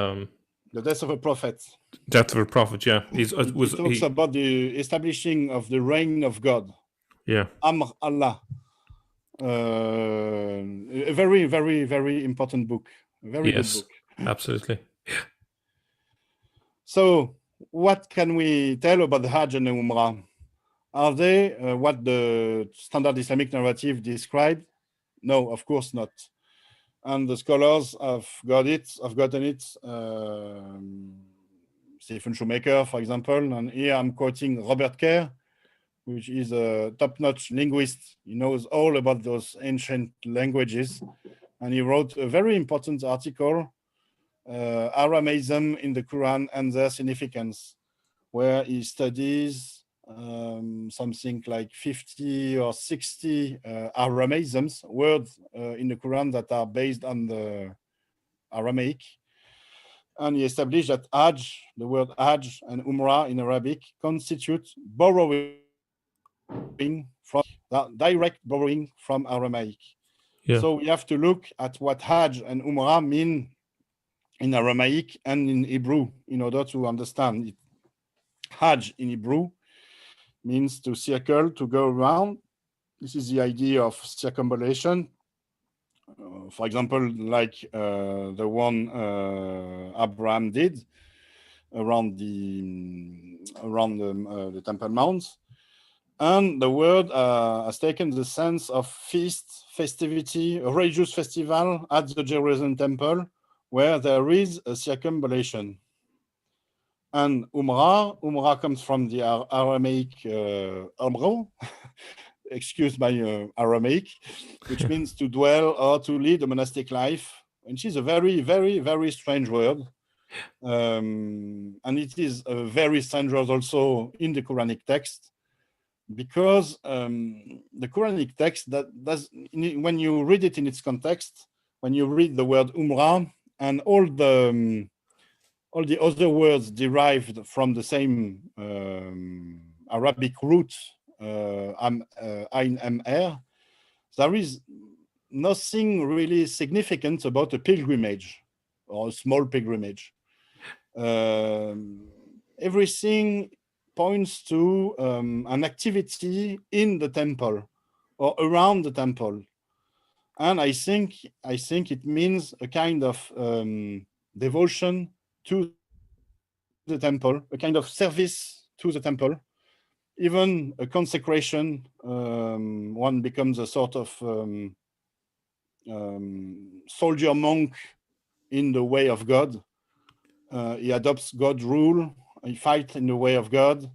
Death of a Prophet. Death of a Prophet, yeah. He talks about the establishing of the reign of God. Yeah. Amr Allah. A very, very, very important book. A very good book. Absolutely. So, what can we tell about the Hajj and the Umrah? Are they what the standard Islamic narrative described? No, of course not. And the scholars have gotten it. Stephen Shoemaker, for example, and here I'm quoting Robert Kerr, which is a top-notch linguist. He knows all about those ancient languages, and he wrote a very important article, Aramaism in the Quran and their significance, where he studies something like 50 or 60 Aramaisms, words in the Quran that are based on the Aramaic. And he established that Hajj, the word Hajj and Umrah in Arabic, constitute borrowing from direct borrowing from Aramaic. Yeah. So we have to look at what Hajj and Umrah mean in Aramaic and in Hebrew in order to understand it. Hajj in Hebrew means to circle, to go around. This is the idea of circumambulation. For example, like the one Abraham did around the Temple Mount. And the word has taken the sense of feast, festivity, a religious festival at the Jerusalem Temple, where there is a circumambulation. And Umrah comes from the Aramaic Umrah, excuse my Aramaic, which means to dwell or to lead a monastic life, which is a very, very, very strange word. And it is a very strange word also in the Quranic text, because the Quranic text that does, when you read it in its context, when you read the word Umrah and all the other words derived from the same Arabic root, Ain Mr, there is nothing really significant about a pilgrimage or a small pilgrimage. Everything points to an activity in the temple or around the temple. And I think it means a kind of devotion to the temple, a kind of service to the temple, even a consecration. One becomes a sort of soldier monk in the way of God. He adopts God's rule. He fights in the way of God.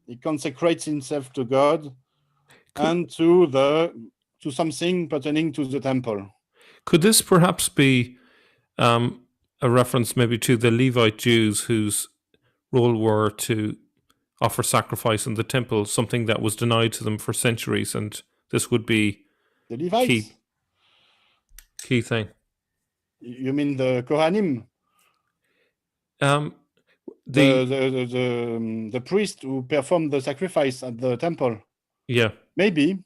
He consecrates himself to God and to something pertaining to the temple. Could this perhaps be a reference maybe to the Levite Jews whose role were to offer sacrifice in the temple, something that was denied to them for centuries, and this would be the Levites? Key thing. You mean the Kohanim? The priest who performed the sacrifice at the temple. Yeah. Maybe.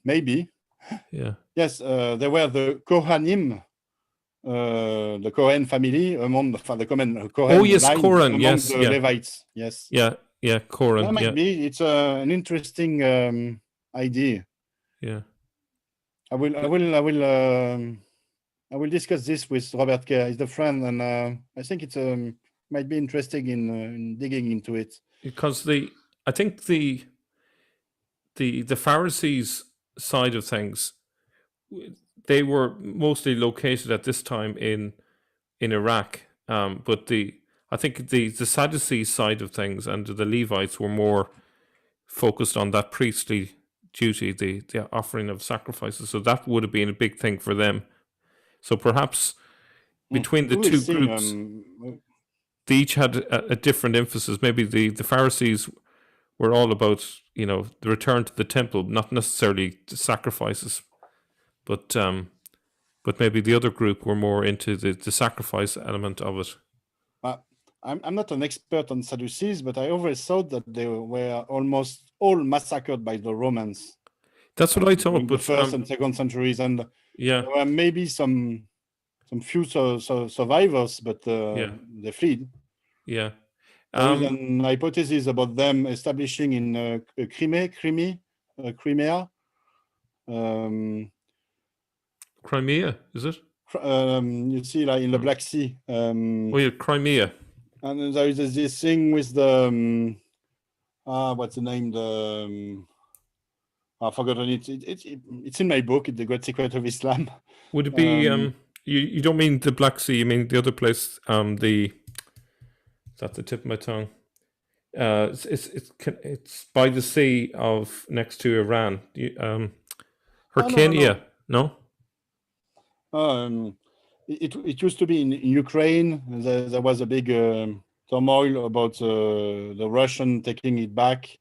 Yeah. Yes, they were the Kohanim, the Kohen family among the Kohen. Oh yes, Koran. Among Yes, the Levites. Yes. Yeah, Koran. That might be. It's an interesting idea. Yeah. I will discuss this with Robert Kerr. He's the friend, and I think it's might be interesting in digging into it. Because I think the Pharisees' side of things, they were mostly located at this time in Iraq, but I think the Sadducees' side of things and the Levites were more focused on that priestly duty, the offering of sacrifices. So that would have been a big thing for them. So perhaps between the two groups, they each had a different emphasis. Maybe the Pharisees were all about, the return to the temple, not necessarily the sacrifices, but maybe the other group were more into the sacrifice element of it. I'm not an expert on Sadducees, but I always thought that they were almost all massacred by the Romans. That's what I thought. In the first and second centuries, and there were maybe some few survivors, but they fled. Yeah. There is an hypothesis about them establishing in Crimea. Crimea, is it? You see, like in the Black Sea. Crimea. And there is this thing with the what's the name? I've forgotten it. It's in my book, The Great Secret of Islam. Would it be you don't mean the Black Sea, you mean the other place, that's the tip of my tongue. It's by the sea of next to Iran. Hyrcania, no? It used to be in Ukraine. There was a big turmoil about the Russian taking it back.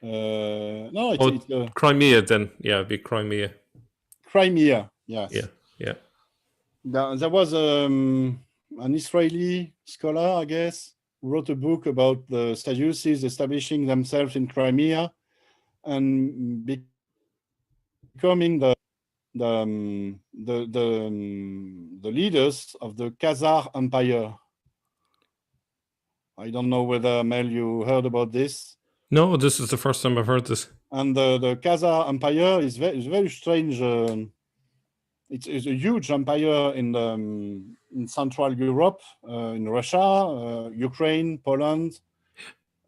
No, it's Crimea then. Yeah, it'd be Crimea. Crimea, yes. Yeah. There was an Israeli scholar, I guess, who wrote a book about the Sadducees establishing themselves in Crimea and becoming the leaders of the Khazar Empire. I don't know whether, Mel, you heard about this. No, this is the first time I've heard this. And the Khazar Empire is very strange. It's a huge empire in Central Europe, in Russia, Ukraine, Poland,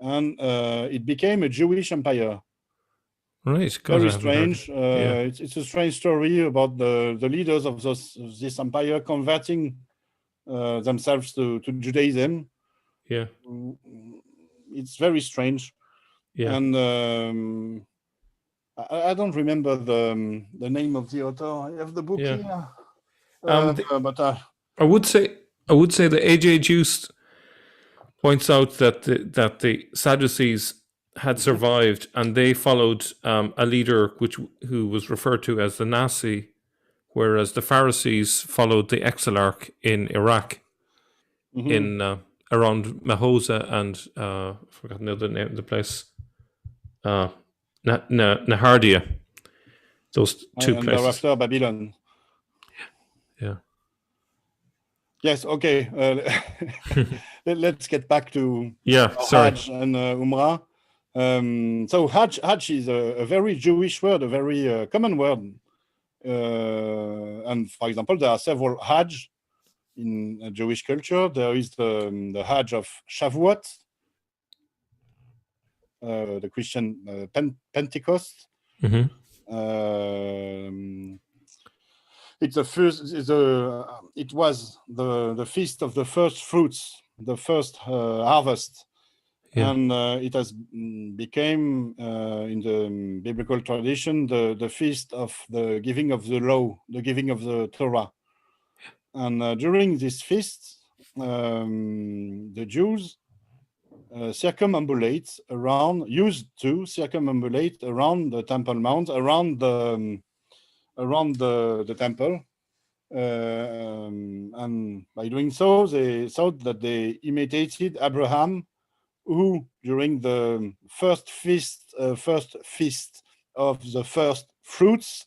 and it became a Jewish empire. Right, God, very strange. It's a strange story about the leaders of this empire converting themselves to Judaism. Yeah, it's very strange. Yeah, and I don't remember the name of the author. I have the book here. But I would say that A.J. Juice points out that the Sadducees had survived, and they followed a leader who was referred to as the Nasi, whereas the Pharisees followed the Exilarch in Iraq, in around Mahosa and I've forgotten the other name of the place, Nahardia. Those two and places. Thereafter Babylon. Yeah. Yes. Okay. Let's get back to Hajj and Umrah. So Hajj is a very Jewish word, a very common word. And for example, there are several Hajj in Jewish culture. There is the Hajj of Shavuot, the Christian Pentecost. It's it was the feast of the first fruits, the first harvest. And it has became in the biblical tradition the feast of the giving of the law, the giving of the Torah. And during this feast, the Jews used to circumambulate around the Temple Mount, around the temple. And by doing so, they thought that they imitated Abraham, who during the first feast of the first fruits,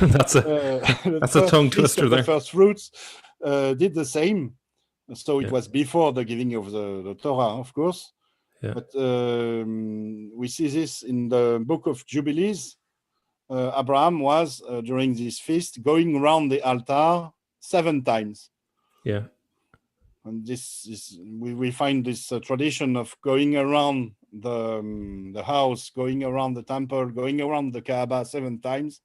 that's a tongue twister there. The first fruits did the same. So it was before the giving of the Torah, of course. But we see this in the book of Jubilees. Abraham was during this feast going around the altar 7 times. And this is we find this tradition of going around the house, going around the temple, going around the Kaaba 7 times.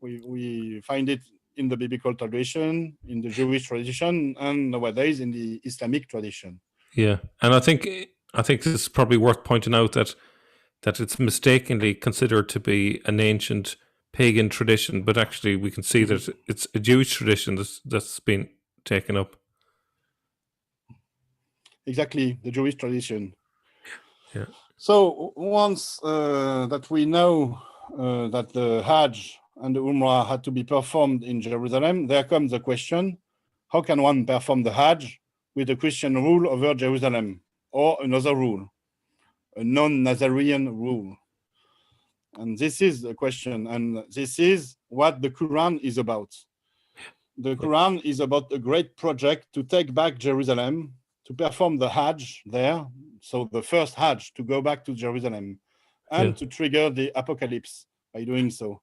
We find it in the biblical tradition, in the Jewish tradition, and nowadays in the Islamic tradition. Yeah, and I think this is probably worth pointing out that it's mistakenly considered to be an ancient pagan tradition, but actually we can see that it's a Jewish tradition that's been taken up. Exactly, the Jewish tradition. Yeah. So once that we know that the Hajj and the Umrah had to be performed in Jerusalem, there comes the question, how can one perform the Hajj with a Christian rule over Jerusalem, or another rule, a non-Nazarene rule? And this is the question, and this is what the Quran is about. The Quran is about a great project to take back Jerusalem, to perform the Hajj there, so the first Hajj, to go back to Jerusalem, and to trigger the apocalypse by doing so.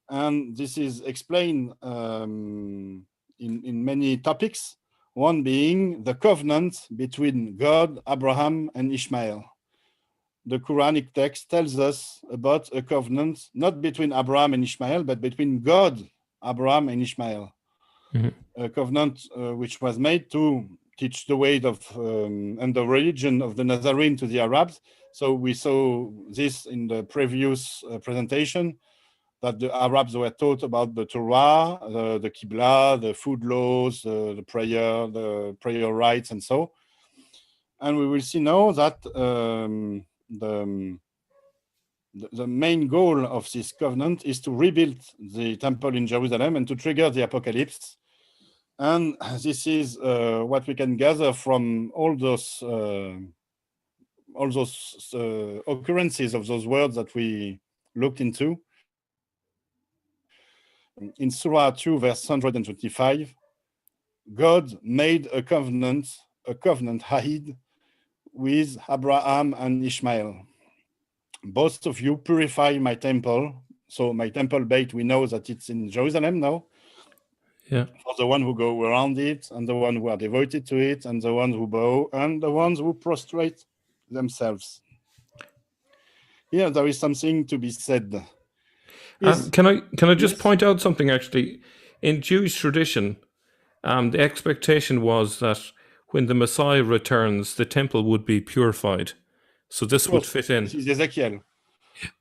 And this is explained in many topics, one being the covenant between God, Abraham, and Ishmael. the Quranic text tells us about a covenant not between Abraham and Ishmael, but between God, Abraham, and Ishmael. A covenant which was made to teach the way of and the religion of the Nazarene to the Arabs. So we saw this in the previous presentation, that the Arabs were taught about the Torah, the qibla, the food laws, the prayer rites, and so. And we will see now that the main goal of this covenant is to rebuild the temple in Jerusalem and to trigger the apocalypse. And this is what we can gather from all those occurrences of those words that we looked into. In Surah 2, verse 125, God made a covenant, Hajj, with Abraham and Ishmael. Both of you purify my temple. So my temple Beit, we know that it's in Jerusalem now. Yeah. For the one who go around it, and the one who are devoted to it, and the ones who bow, and the ones who prostrate themselves. Here there is something to be said. Can I just point out something? Actually, in Jewish tradition, the expectation was that when the Messiah returns, the temple would be purified. So this would fit in. This is Ezekiel.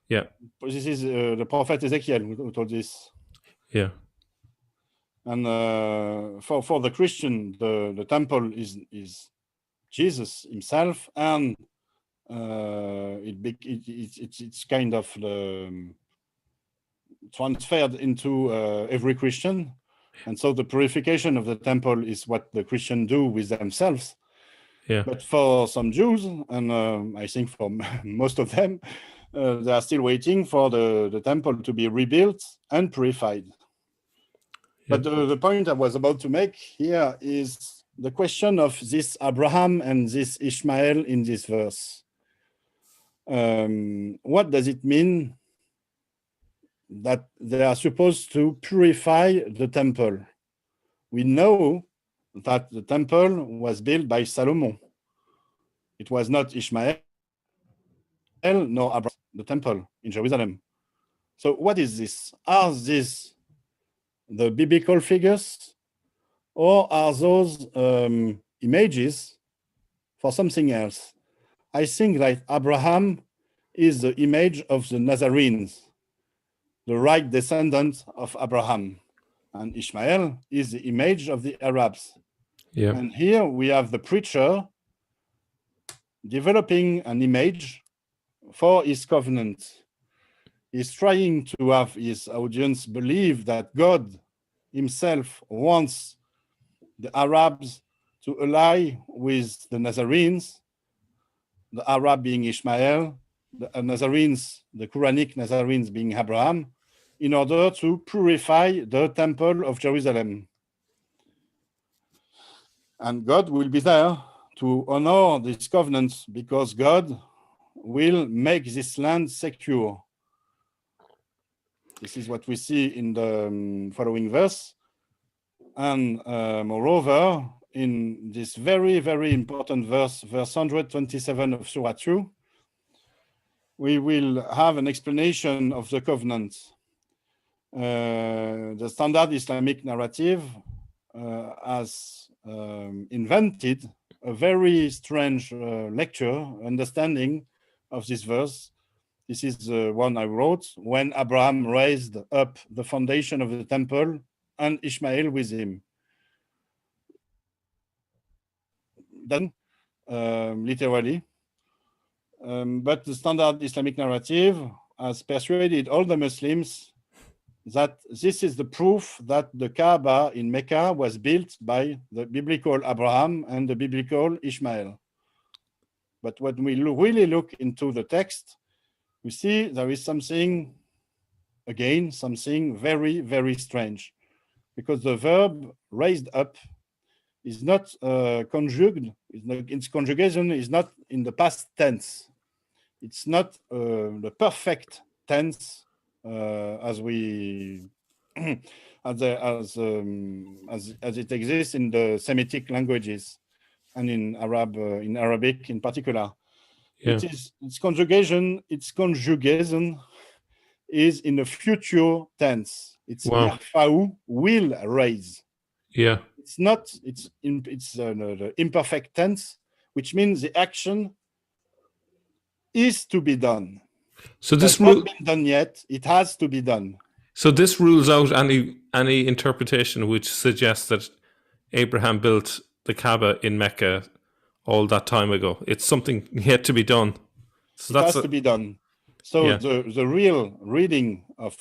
Yeah. This is the prophet Ezekiel who told this. Yeah. And for the Christian, the temple is Jesus himself, and it's kind of transferred into every Christian. And so the purification of the temple is what the Christians do with themselves. Yeah. But for some Jews, and I think for most of them, they are still waiting for the temple to be rebuilt and purified. But the point I was about to make here is the question of this Abraham and this Ishmael in this verse. What does it mean that they are supposed to purify the temple? We know that the temple was built by Solomon. It was not Ishmael nor Abraham, the temple in Jerusalem. So what is this? Are these the biblical figures, or are those images for something else? I think that Abraham is the image of the Nazarenes, the right descendant of Abraham, and Ishmael is the image of the Arabs. Yeah. And here we have the preacher developing an image for his covenant. He's trying to have his audience believe that God himself wants the Arabs to ally with the Nazarenes, the Arab being Ishmael, the Nazarenes, the Quranic Nazarenes being Abraham, in order to purify the temple of Jerusalem. And God will be there to honor this covenant, because God will make this land secure. This is what we see in the following verse. And moreover, in this very, very important verse, verse 127 of Surah 2, we will have an explanation of the covenant. The standard Islamic narrative has invented a very strange lecture, understanding of this verse. This is the one I wrote: when Abraham raised up the foundation of the temple and Ishmael with him. Then, literally. But the standard Islamic narrative has persuaded all the Muslims that this is the proof that the Kaaba in Mecca was built by the biblical Abraham and the biblical Ishmael. But when we really look into the text, we see there is something very, very strange, because the verb raised up is not conjuged. Its conjugation is not in the past tense. It's not the perfect tense as we as it exists in the Semitic languages and in Arabic in particular. Yeah. Its conjugation is in the future tense. It's Wow. yarfa'u, will raise. Yeah. It's not. It's the imperfect tense, which means the action is to be done. So It this has not rule. been done yet. It has to be done. So this rules out any interpretation which suggests that Abraham built the Kaaba in Mecca all that time ago. It's something yet to be done. So It has to be done. So yeah. the real reading of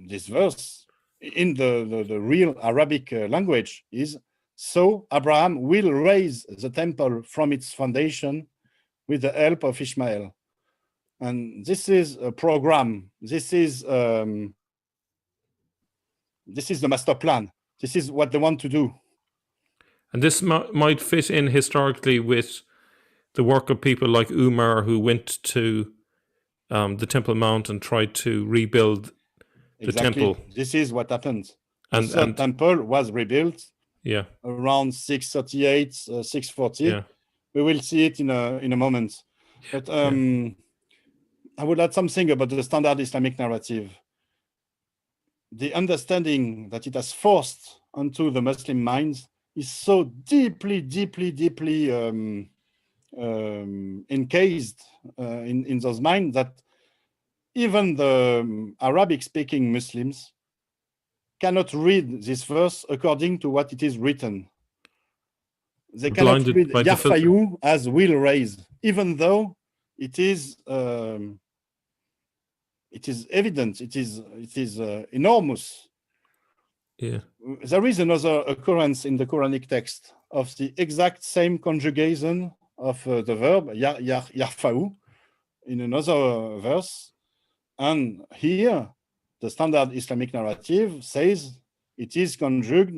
this verse in the real Arabic language is, so Abraham will raise the temple from its foundation with the help of Ishmael. And this is a program. This is the master plan. This is what they want to do. And this might fit in historically with the work of people like Umar, who went to the Temple Mount and tried to rebuild the temple. This is what happened. The And third temple was rebuilt yeah, around 638, 640. yeah, We will see it in a moment. But I would add something about the standard Islamic narrative. The understanding that it has forced onto the Muslim minds is so deeply encased in those minds that even the Arabic-speaking Muslims cannot read this verse according to what it is written. They cannot read Yarfayu as will raise, even though it is evident, it is enormous. Yeah. There is another occurrence in the Quranic text of the exact same conjugation of the verb yarfa'u in another verse, and here the standard Islamic narrative says it is conjuged.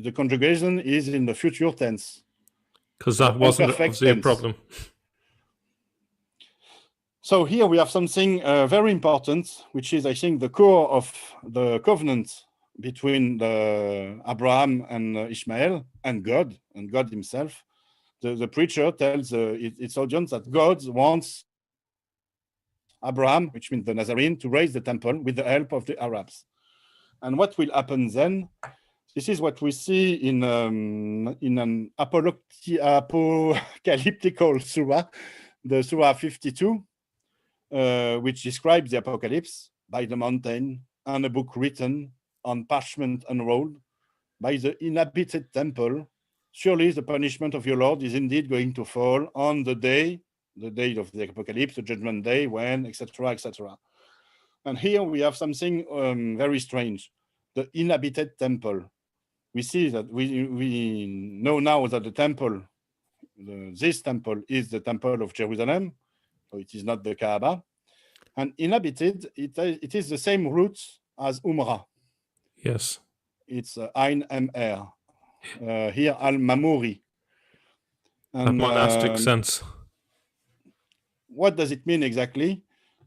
The conjugation is in the future tense, because that wasn't obviously a problem. So here we have something very important, which is, I think, the core of the covenant between Abraham and Ishmael and God himself. The preacher tells its audience that God wants Abraham, which means the Nazarene, to raise the temple with the help of the Arabs. And what will happen then? This is what we see in an apocalyptical surah, the Surah 52, which describes the apocalypse by the mountain and a book written on parchment unrolled by the inhabited temple. Surely the punishment of your Lord is indeed going to fall on the day of the apocalypse, the judgment day, when, etc., etc. And here we have something very strange. The inhabited temple. We see that we know now that the temple, this temple is the temple of Jerusalem, so it is not the Kaaba. And inhabited, it is the same root as Umrah. Yes. It's Ain Mr. Here Al-Mamuri. That monastic sense. What does it mean exactly?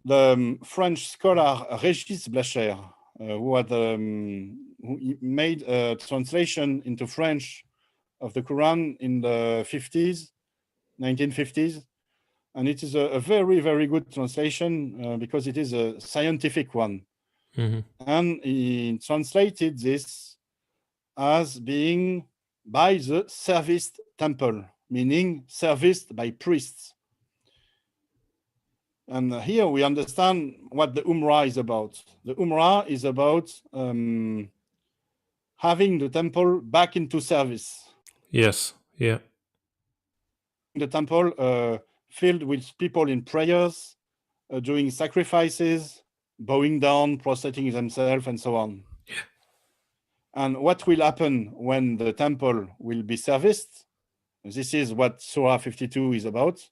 The French scholar Régis Blacher, who made a translation into French of the Quran in the 1950s. And it is a very, very good translation because it is a scientific one. Mm-hmm. And he translated this as being by the serviced temple, meaning serviced by priests. And here we understand what the Umrah is about. The Umrah is about having the temple back into service. Yes, yeah. The temple filled with people in prayers, doing sacrifices, bowing down, prostrating themselves, and so on. Yeah. And what will happen when the temple will be serviced? This is what Surah 52 is about.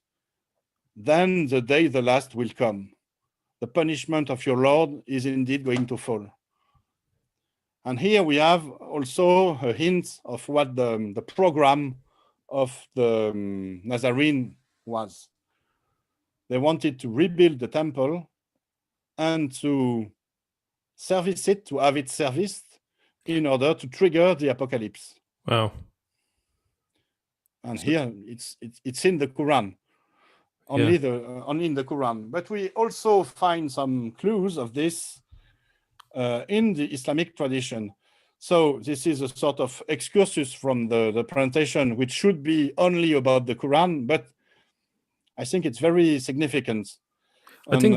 Then the day the last will come. The punishment of your Lord is indeed going to fall. And here we have also a hint of what the program of the Nazarene was. They wanted to rebuild the temple and to service it, to have it serviced in order to trigger the apocalypse. Wow. And here it's in the Quran. only in the Quran. But we also find some clues of this in the Islamic tradition. So this is a sort of excursus from the presentation, which should be only about the Quran, but I think it's very significant. I think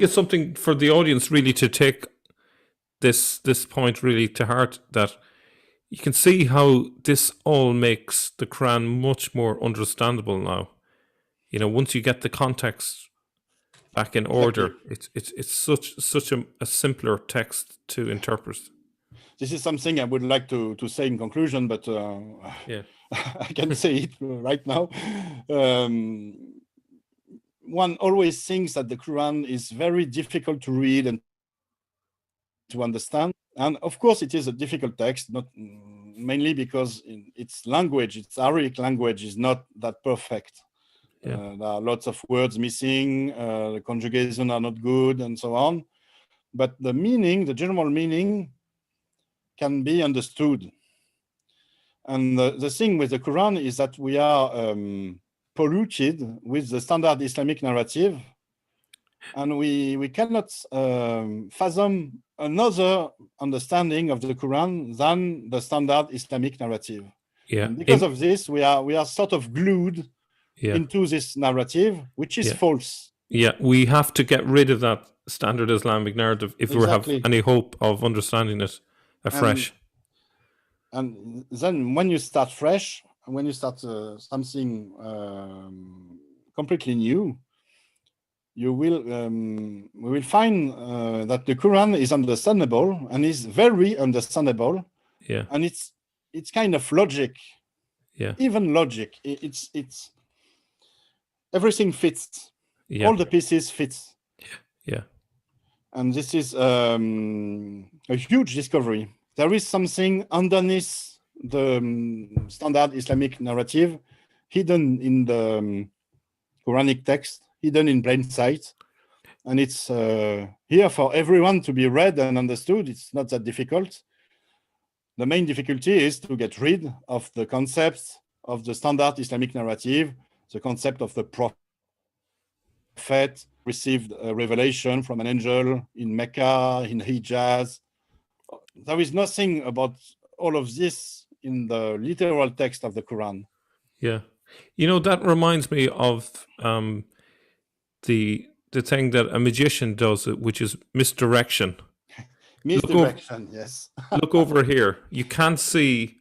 it's something for the audience really to take this point really to heart, that you can see how this all makes the Quran much more understandable now. You know, once you get the context back in order, it's such a simpler text to interpret. This is something I would like to say in conclusion, but yeah, I can say it right now. One always thinks that the Quran is very difficult to read and to understand. And of course, it is a difficult text, not mainly because its language, its Arabic language, is not that perfect. Yeah. There are lots of words missing, the conjugation are not good, and so on. But the meaning, the general meaning, can be understood. And the thing with the Quran is that we are polluted with the standard Islamic narrative, and we cannot fathom another understanding of the Quran than the standard Islamic narrative. Yeah. And because of this, we are sort of glued into this narrative, which is false. Yeah, we have to get rid of that standard Islamic narrative if we have any hope of understanding it afresh. And then when you start fresh, when you start something completely new, you will we will find that the Quran is understandable and is very understandable. Yeah. And it's kind of logic. Yeah. Even logic. It's everything fits. Yeah. All the pieces fits. Yeah. And this is a huge discovery. There is something underneath the standard Islamic narrative, hidden in the Quranic text, hidden in plain sight. And it's here for everyone to be read and understood. It's not that difficult. The main difficulty is to get rid of the concepts of the standard Islamic narrative, the concept of the prophet received a revelation from an angel in Mecca, in Hijaz. There is nothing about all of this in the literal text of the Quran. Yeah. You know, that reminds me of the thing that a magician does, which is misdirection. Misdirection, yes. Look over here. You can't see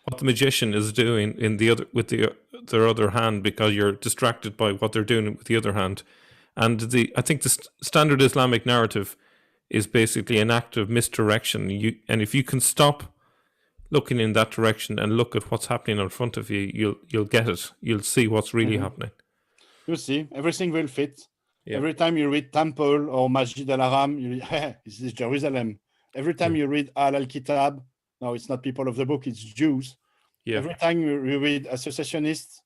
what the magician is doing in their other hand because you're distracted by what they're doing with the other hand. And I think the standard Islamic narrative is basically an act of misdirection. And if you can stop looking in that direction and look at what's happening in front of you, you'll get it. You'll see what's really happening. You see, everything will fit. Yeah. Every time you read Temple or Masjid al-Haram, you read, hey, this is Jerusalem. Every time you read Al-Kitab, no, it's not people of the book, it's Jews. Yeah. Every time you read Associationist,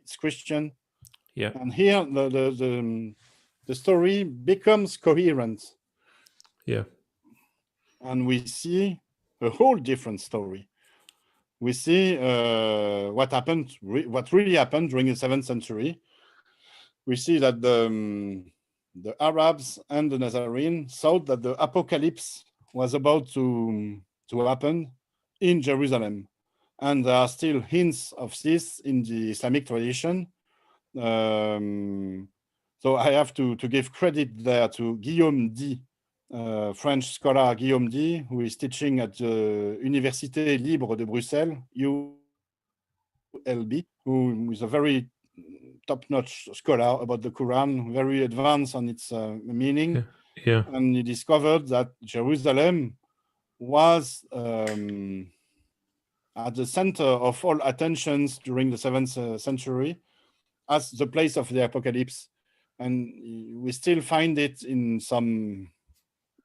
it's Christian. Yeah. And here the story becomes coherent. Yeah. And we see a whole different story. We see what really happened during the 7th century. We see that the Arabs and the Nazarene thought that the apocalypse was about to happen in Jerusalem. And there are still hints of this in the Islamic tradition. So I have to give credit there to Guillaume D, French scholar Guillaume D, who is teaching at the Université Libre de Bruxelles, ULB, who is a very top-notch scholar about the Quran, very advanced on its meaning. Yeah. And he discovered that Jerusalem was at the center of all attentions during the 7th century as the place of the apocalypse. And we still find it in some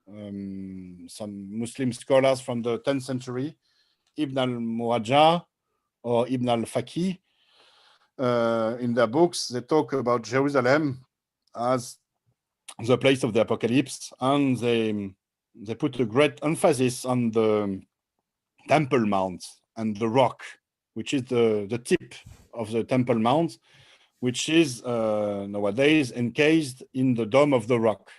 Muslim scholars from the 10th century, Ibn al-Muwajjah or Ibn al-Faqih. In their books, they talk about Jerusalem as the place of the apocalypse, and they put a great emphasis on the Temple Mount and the rock, which is the tip of the Temple Mount, which is nowadays encased in the Dome of the Rock.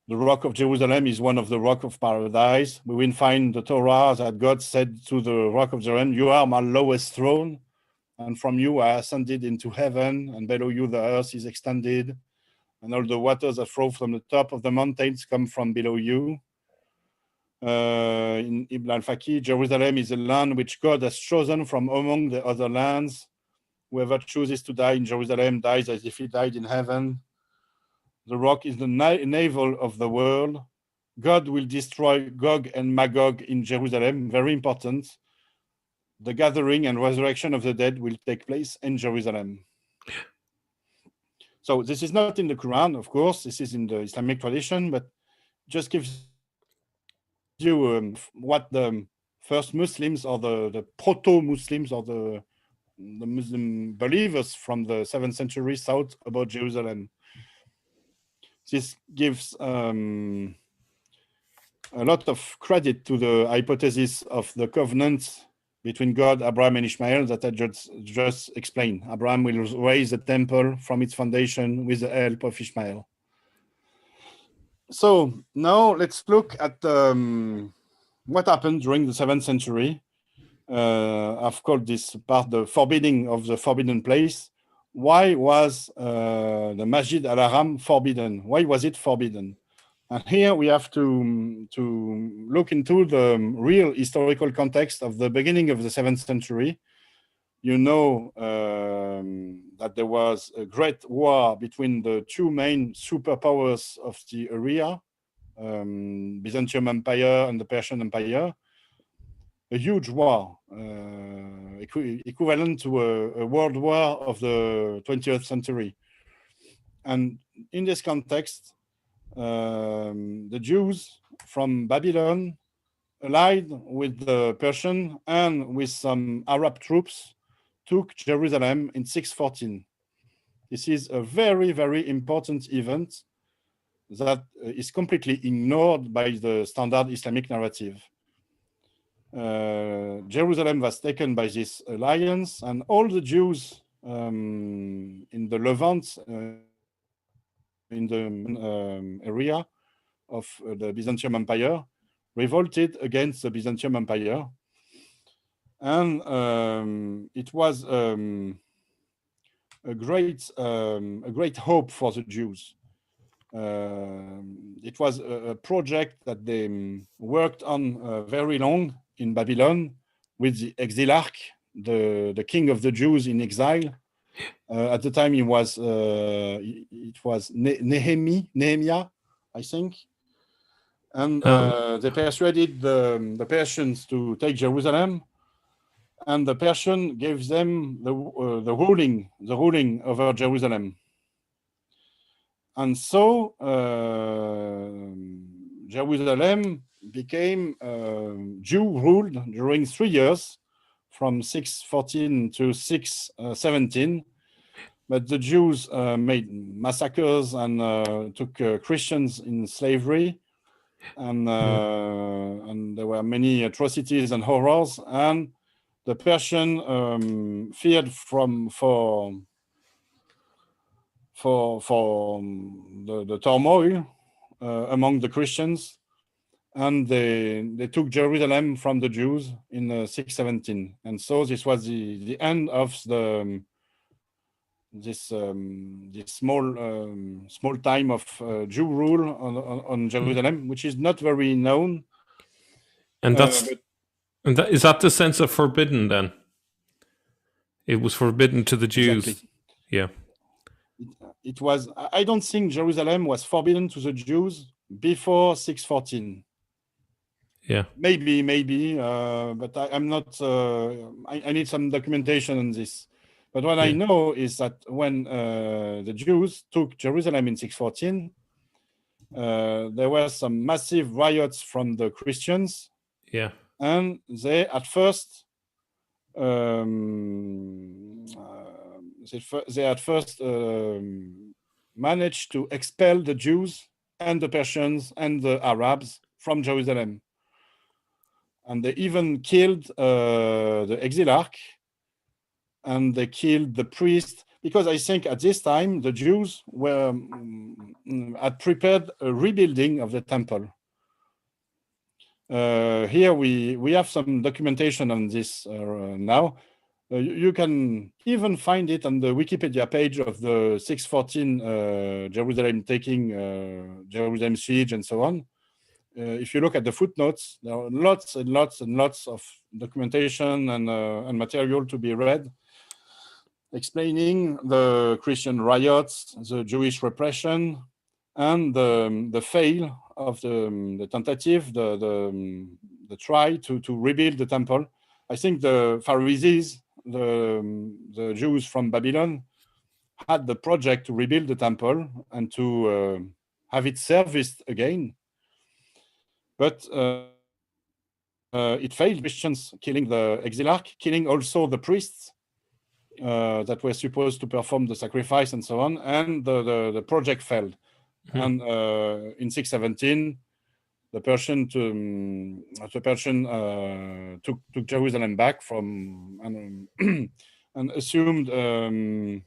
The Rock of Jerusalem is one of the Rock of Paradise. We will find the Torah that God said to the Rock of Jerusalem, "You are my lowest throne, and from you I ascended into heaven, and below you the earth is extended, and all the waters that flow from the top of the mountains come from below you." In Ibn al-Faqih, Jerusalem is a land which God has chosen from among the other lands. Whoever chooses to die in Jerusalem dies as if he died in heaven. The rock is the navel of the world. God will destroy Gog and Magog in Jerusalem. Very important. The gathering and resurrection of the dead will take place in Jerusalem. So this is not in the Quran, of course. This is in the Islamic tradition, but just gives you what the first Muslims or the proto-Muslims or the Muslim believers from the 7th century thought about Jerusalem. This gives a lot of credit to the hypothesis of the covenant between God, Abraham, and Ishmael that I just explained. Abraham will raise the temple from its foundation with the help of Ishmael. So now let's look at what happened during the 7th century. I've called this part the forbidding of the forbidden place. Why was the Masjid al-Haram forbidden? Why was it forbidden? And here we have to look into the real historical context of the beginning of the 7th century. You know that there was a great war between the two main superpowers of the area, Byzantium Empire and the Persian Empire. A huge war, equivalent to a world war of the 20th century. And in this context, the Jews from Babylon allied with the Persian and with some Arab troops took Jerusalem in 614. This is a very, very important event that is completely ignored by the standard Islamic narrative. Jerusalem was taken by this alliance, and all the Jews in the Levant, in the area of the Byzantium Empire, revolted against the Byzantium Empire. And it was a great hope for the Jews. It was a project that they worked on very long in Babylon with the exilarch, the king of the Jews in exile. At the time, it was Nehemiah, I think. And they persuaded the Persians to take Jerusalem, and the Persian gave them the ruling over Jerusalem. And so Jerusalem became Jew-ruled during 3 years, from 614 to 617. But the Jews made massacres and took Christians in slavery. And there were many atrocities and horrors. And the Persian feared for the turmoil among the Christians, and they took Jerusalem from the Jews in 617. And so this was the end of this small time of Jew rule on Jerusalem, which is not very known. And is that the sense of forbidden then? It was forbidden to the Jews. Exactly. Yeah. It was. I don't think Jerusalem was forbidden to the Jews before 614. Yeah. Maybe, but I'm not. I need some documentation on this. But what I know is that when the Jews took Jerusalem in 614, there were some massive riots from the Christians. Yeah. And they at first managed to expel the Jews and the Persians and the Arabs from Jerusalem. And they even killed the exilarch and they killed the priest, because I think at this time the Jews were had prepared a rebuilding of the temple. Here we have some documentation on this now. You can even find it on the Wikipedia page of the 614 Jerusalem taking, Jerusalem siege, and so on. If you look at the footnotes, there are lots and lots and lots of documentation and material to be read, explaining the Christian riots, the Jewish repression, and the fail of the tentative, the try to rebuild the temple. I think the Pharisees, the Jews from Babylon, had the project to rebuild the temple and to have it serviced again. But it failed. Christians killing the exilarch, killing also the priests that were supposed to perform the sacrifice and so on, and the project failed. And in 617, the Persian took Jerusalem back from and assumed a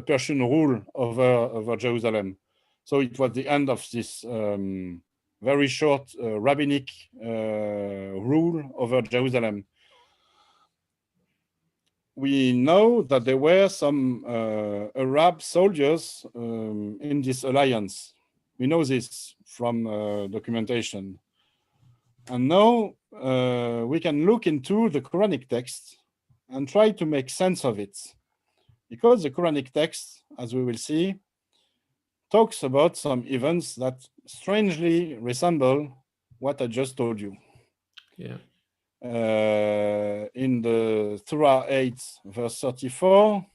Persian rule over Jerusalem. So it was the end of this very short rabbinic rule over Jerusalem. We know that there were some Arab soldiers in this alliance. We know this from documentation. And now we can look into the Quranic text and try to make sense of it. Because the Quranic text, as we will see, talks about some events that strangely resemble what I just told you. Yeah. In the Surah 8, verse 34,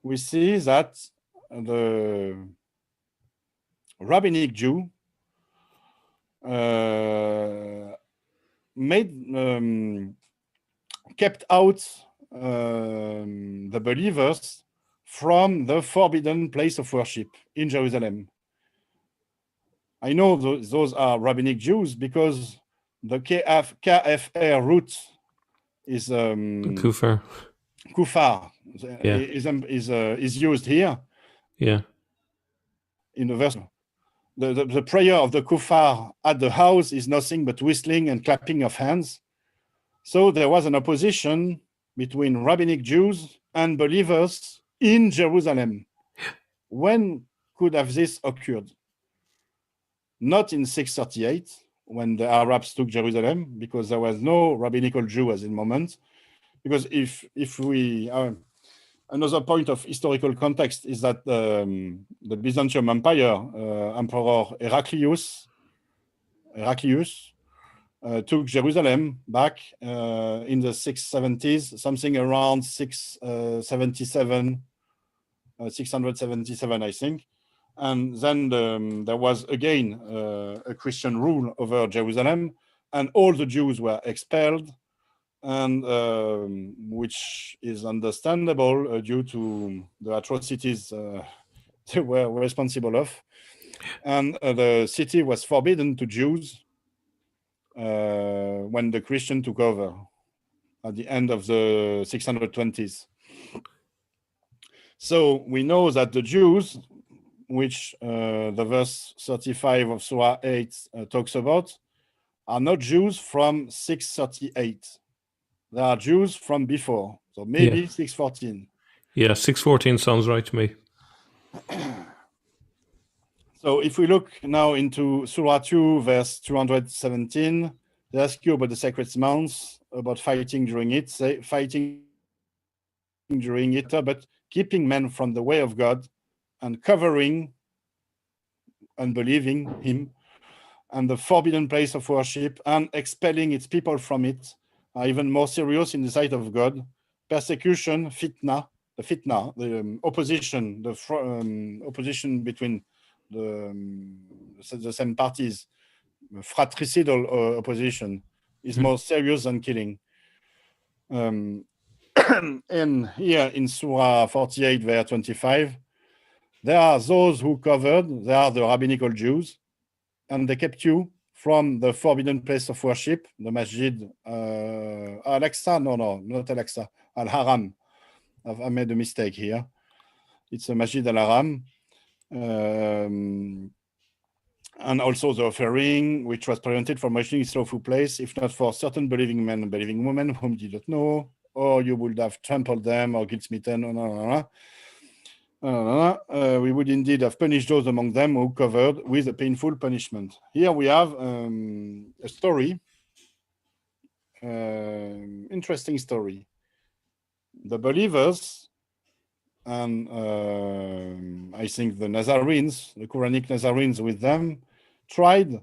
we see that the rabbinic Jew kept out the believers from the forbidden place of worship in Jerusalem. I know those are rabbinic Jews because the KFR root is Kufar. Kufar, Yeah. is used here. Yeah. In the verse, the prayer of the Kufar at the house is nothing but whistling and clapping of hands. So there was an opposition between rabbinic Jews and believers in Jerusalem. When could have this occurred? Not in 638, when the Arabs took Jerusalem, because there was no rabbinical Jew at the moment. Because if we another point of historical context is that the Byzantium Empire, Emperor Heraclius took Jerusalem back in the 670s, something around 677, I think. And then there was again a Christian rule over Jerusalem, and all the Jews were expelled, and which is understandable due to the atrocities they were responsible of. And the city was forbidden to Jews when the Christian took over at the end of the 620s. So we know that the Jews, which the verse 35 of Surah 8 talks about, are not Jews from 638. They are Jews from before, so maybe 614. Yeah, 614 sounds right to me. So if we look now into Surah 2, verse 217, they ask you about the sacred mounts, about fighting during it, but keeping men from the way of God and covering unbelieving him and the forbidden place of worship and expelling its people from it are even more serious in the sight of God. Persecution, fitna, the opposition, opposition between the same parties, fratricidal opposition, is more serious than killing. And here in Surah 48, verse 25, there are those who covered, they are the rabbinical Jews, and they kept you from the forbidden place of worship, the Masjid Al-Aqsa. No, not Al-Aqsa, Al-Haram. I made a mistake here. It's a Masjid Al-Haram. And also the offering, which was prevented from reaching its lawful place, if not for certain believing men and believing women whom did not know, or you would have trampled them or guilt-smitten, we would indeed have punished those among them who covered with a painful punishment. Here we have a story, interesting story. The believers and I think the Nazarenes, the Quranic Nazarenes with them, tried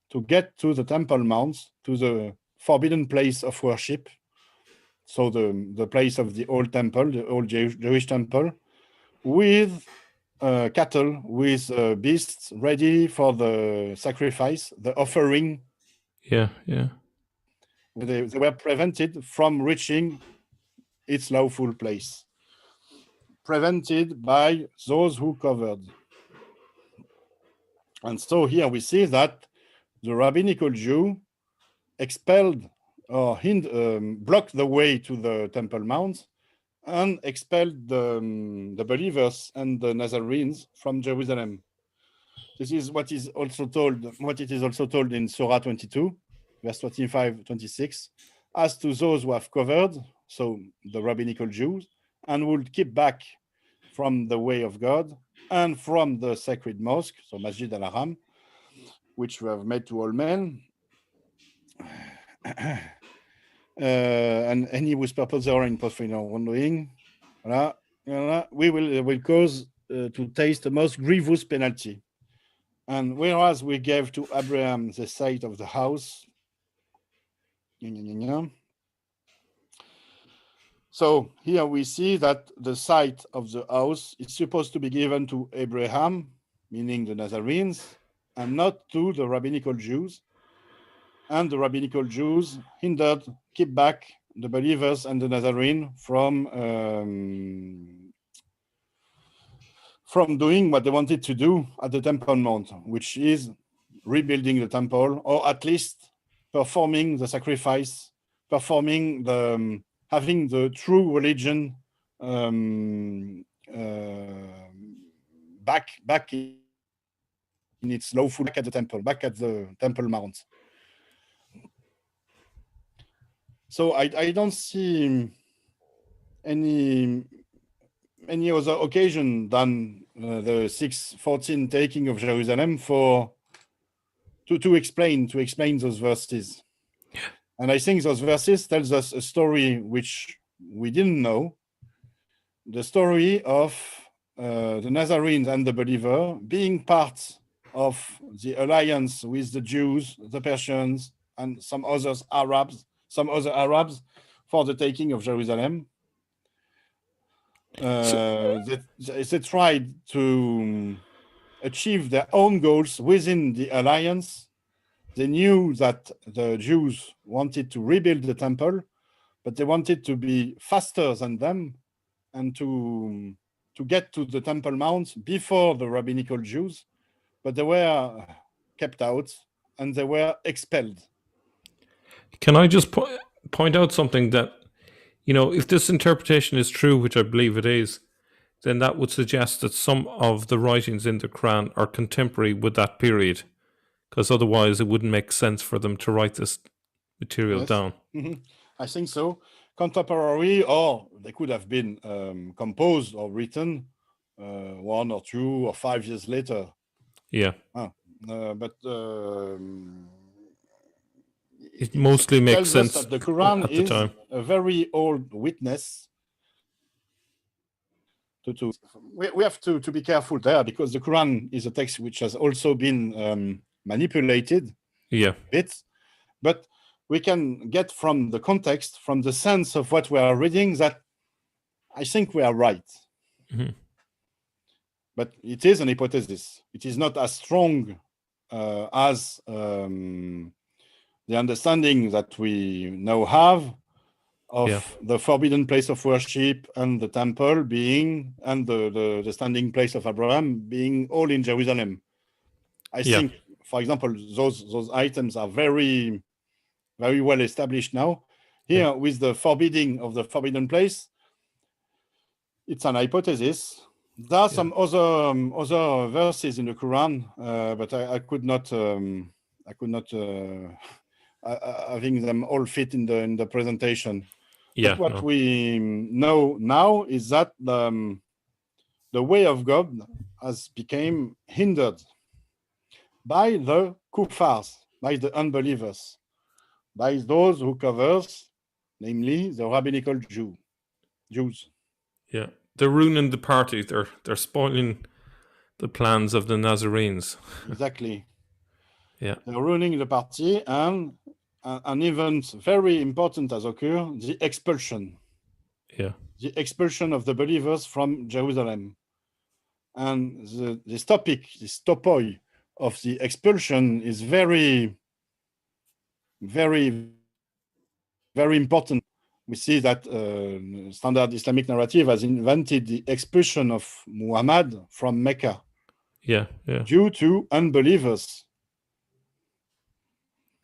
to get to the Temple Mount, to the forbidden place of worship, so the place of the old temple, the old Jewish temple, with cattle, with beasts ready for the sacrifice, the offering. Yeah. They were prevented from reaching its lawful place, prevented by those who covered. And so here we see that the rabbinical Jew expelled or blocked the way to the Temple Mount and expelled the believers and the Nazarenes from Jerusalem. This is what is also told, what it is also told in Surah 22, verse 25, 26, as to those who have covered, so the rabbinical Jews, and would keep back from the way of God and from the sacred mosque, so Masjid al-Haram, which we have made to all men, and any whose purpose are in profane wrongdoing, we will cause to taste the most grievous penalty. And whereas we gave to Abraham the site of the house, so here we see that the site of the house is supposed to be given to Abraham, meaning the Nazarenes, and not to the rabbinical Jews. And the rabbinical Jews keep back the believers and the Nazarene from doing what they wanted to do at the Temple Mount, which is rebuilding the temple, or at least performing the sacrifice, having the true religion back in its lawful, back at the temple, back at the Temple Mount. So I don't see any other occasion than the 614 taking of Jerusalem to explain those verses. And I think those verses tells us a story which we didn't know, the story of the Nazarenes and the believer being part of the alliance with the Jews, the Persians, and some other Arabs for the taking of Jerusalem. They tried to achieve their own goals within the alliance. They knew that the Jews wanted to rebuild the temple, but they wanted to be faster than them and to get to the Temple Mount before the rabbinical Jews, but they were kept out and they were expelled. Can I just point out something that, if this interpretation is true, which I believe it is, then that would suggest that some of the writings in the Quran are contemporary with that period, because otherwise it wouldn't make sense for them to write this material down. Mm-hmm. I think so. Contemporary, or they could have been composed or written 1 or 2 or 5 years later. Yeah. But it mostly makes sense that the Quran at the is time. A very old witness. We have to be careful there, because the Quran is a text which has also been manipulated. Yeah. But we can get from the context, from the sense of what we are reading, that I think we are right. Mm-hmm. But it is an hypothesis. It is not as strong as the understanding that we now have of the forbidden place of worship and the temple being, and the standing place of Abraham being all in Jerusalem. I think for example, those items are very, very well established now. Here, with the forbidding of the forbidden place, it's an hypothesis. There are some other verses in the Quran, but I could not having them all fit in the presentation. But what we know now is that the way of God has become hindered by the kuffars, by the unbelievers, by those who covers, namely the rabbinical Jews. Yeah, they're ruining the party. They're spoiling the plans of the Nazarenes. Exactly. Yeah, they're ruining the party, and an event very important has occurred: the expulsion. Yeah, the expulsion of the believers from Jerusalem. And this topoi of the expulsion is very, very, very important. We see that standard Islamic narrative has invented the expulsion of Muhammad from Mecca due to unbelievers.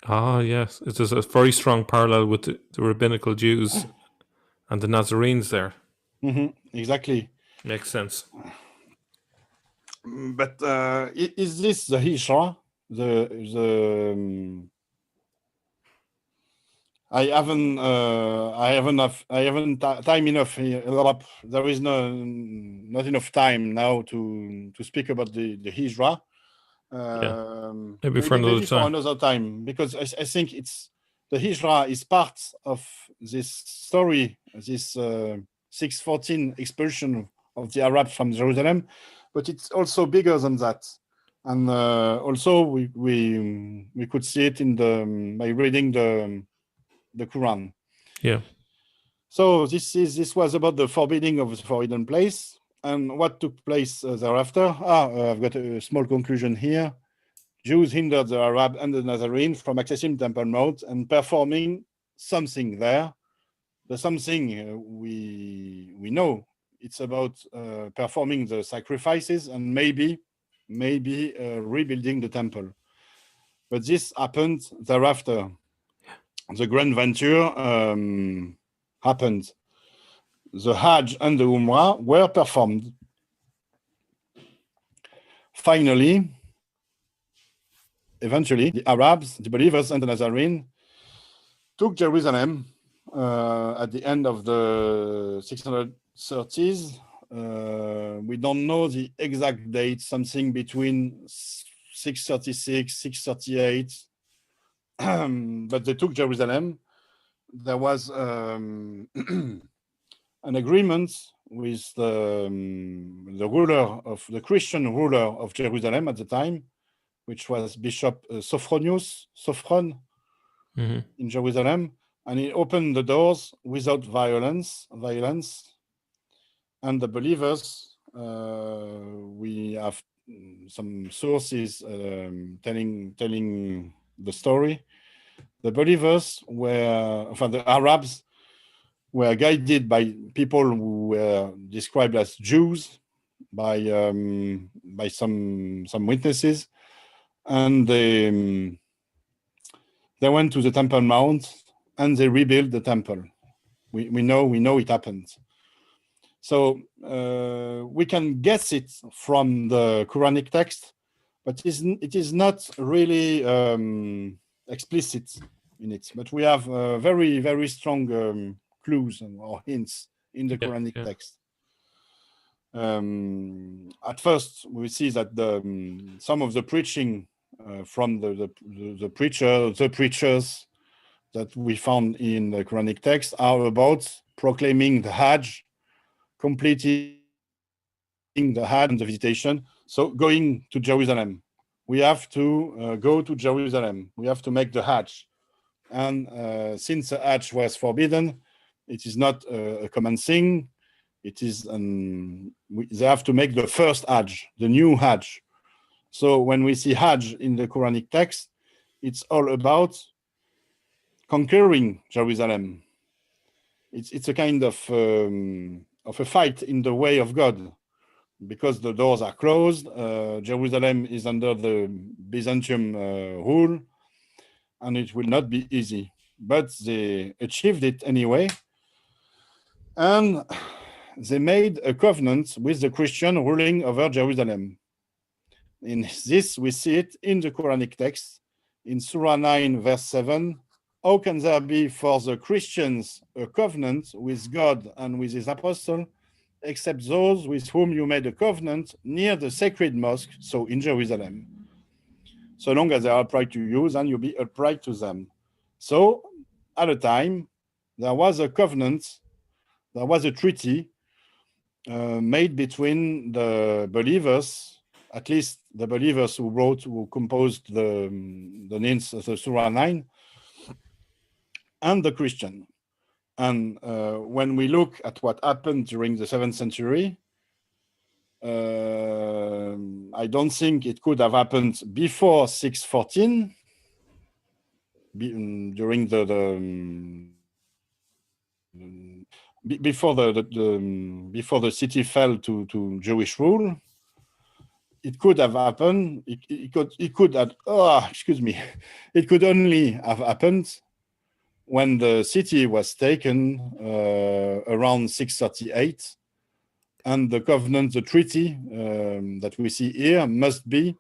Ah, yes. It is a very strong parallel with the rabbinical Jews and the Nazarenes there. Exactly. Makes sense. But is this the Hijra? I haven't time enough here. There is not enough time now to speak about the Hijra. Maybe for another time, because I think it's the Hijra is part of this story, this 614 expulsion of the Arabs from Jerusalem, but it's also bigger than that. And also we could see it by reading the Quran. Yeah. So this was about the forbidding of the forbidden place and what took place thereafter. I've got a small conclusion here. Jews hindered the Arab and the Nazarene from accessing Temple Mount and performing something there. The something we know it's about performing the sacrifices and maybe rebuilding the temple. But this happened thereafter. The grand venture happened. The Hajj and the Umrah were performed. Finally, eventually, the Arabs, the believers, and the Nazarene took Jerusalem at the end of the 630s. We don't know the exact date, something between 636, 638. But they took Jerusalem. There was an agreement with the Christian ruler of Jerusalem at the time, which was Bishop Sophron in Jerusalem, and he opened the doors without violence. And the believers, we have some sources telling the story. The believers the Arabs were guided by people who were described as Jews by some witnesses, and they went to the Temple Mount and they rebuilt the temple. We know it happened. So we can guess it from the Quranic text, but it is not really explicit in it. But we have very, very strong clues or hints in the Quranic text. At first, we see that some of the preaching from the preachers that we found in the Quranic text are about proclaiming the Hajj, completing the Hajj and the visitation. So going to Jerusalem. We have to go to Jerusalem. We have to make the Hajj. And since the Hajj was forbidden, it is not a common thing. It is they have to make the first Hajj, the new Hajj. So when we see Hajj in the Quranic text, it's all about conquering Jerusalem. It's a kind of a fight in the way of God. because the doors are closed. Jerusalem is under the Byzantium rule, and it will not be easy. But they achieved it anyway. And they made a covenant with the Christian ruling over Jerusalem. In this, we see it in the Quranic text, in Surah 9, verse 7. How can there be for the Christians a covenant with God and with his apostle, except those with whom you made a covenant near the sacred mosque, so in Jerusalem? So long as they are upright to you, then you'll be upright to them. So at a time, there was a covenant, there was a treaty made between the believers, at least the believers who composed the names of the Surah 9, and the Christian. And when we look at what happened during the 7th century, I don't think it could have happened before 614, during before the city fell to Jewish rule. It could have happened. It could have. Oh, excuse me. It could only have happened when the city was taken around 638, and the covenant, the treaty that we see here, must be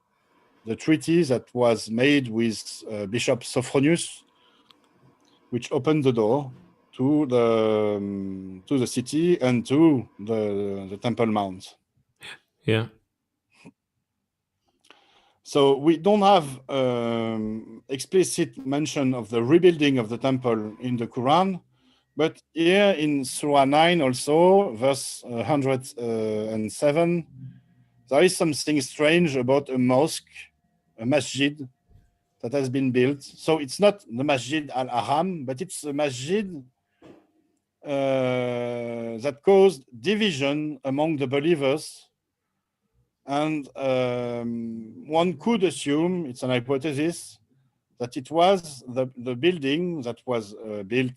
the treaty that was made with Bishop Sophronius, which opened the door to the city and to the Temple Mount. Yeah. So we don't have explicit mention of the rebuilding of the temple in the Quran, but here in Surah 9 also, verse 107, there is something strange about a mosque, a masjid that has been built. So it's not the Masjid al-Haram, but it's a masjid that caused division among the believers. And one could assume, it's an hypothesis, that it was the building that was built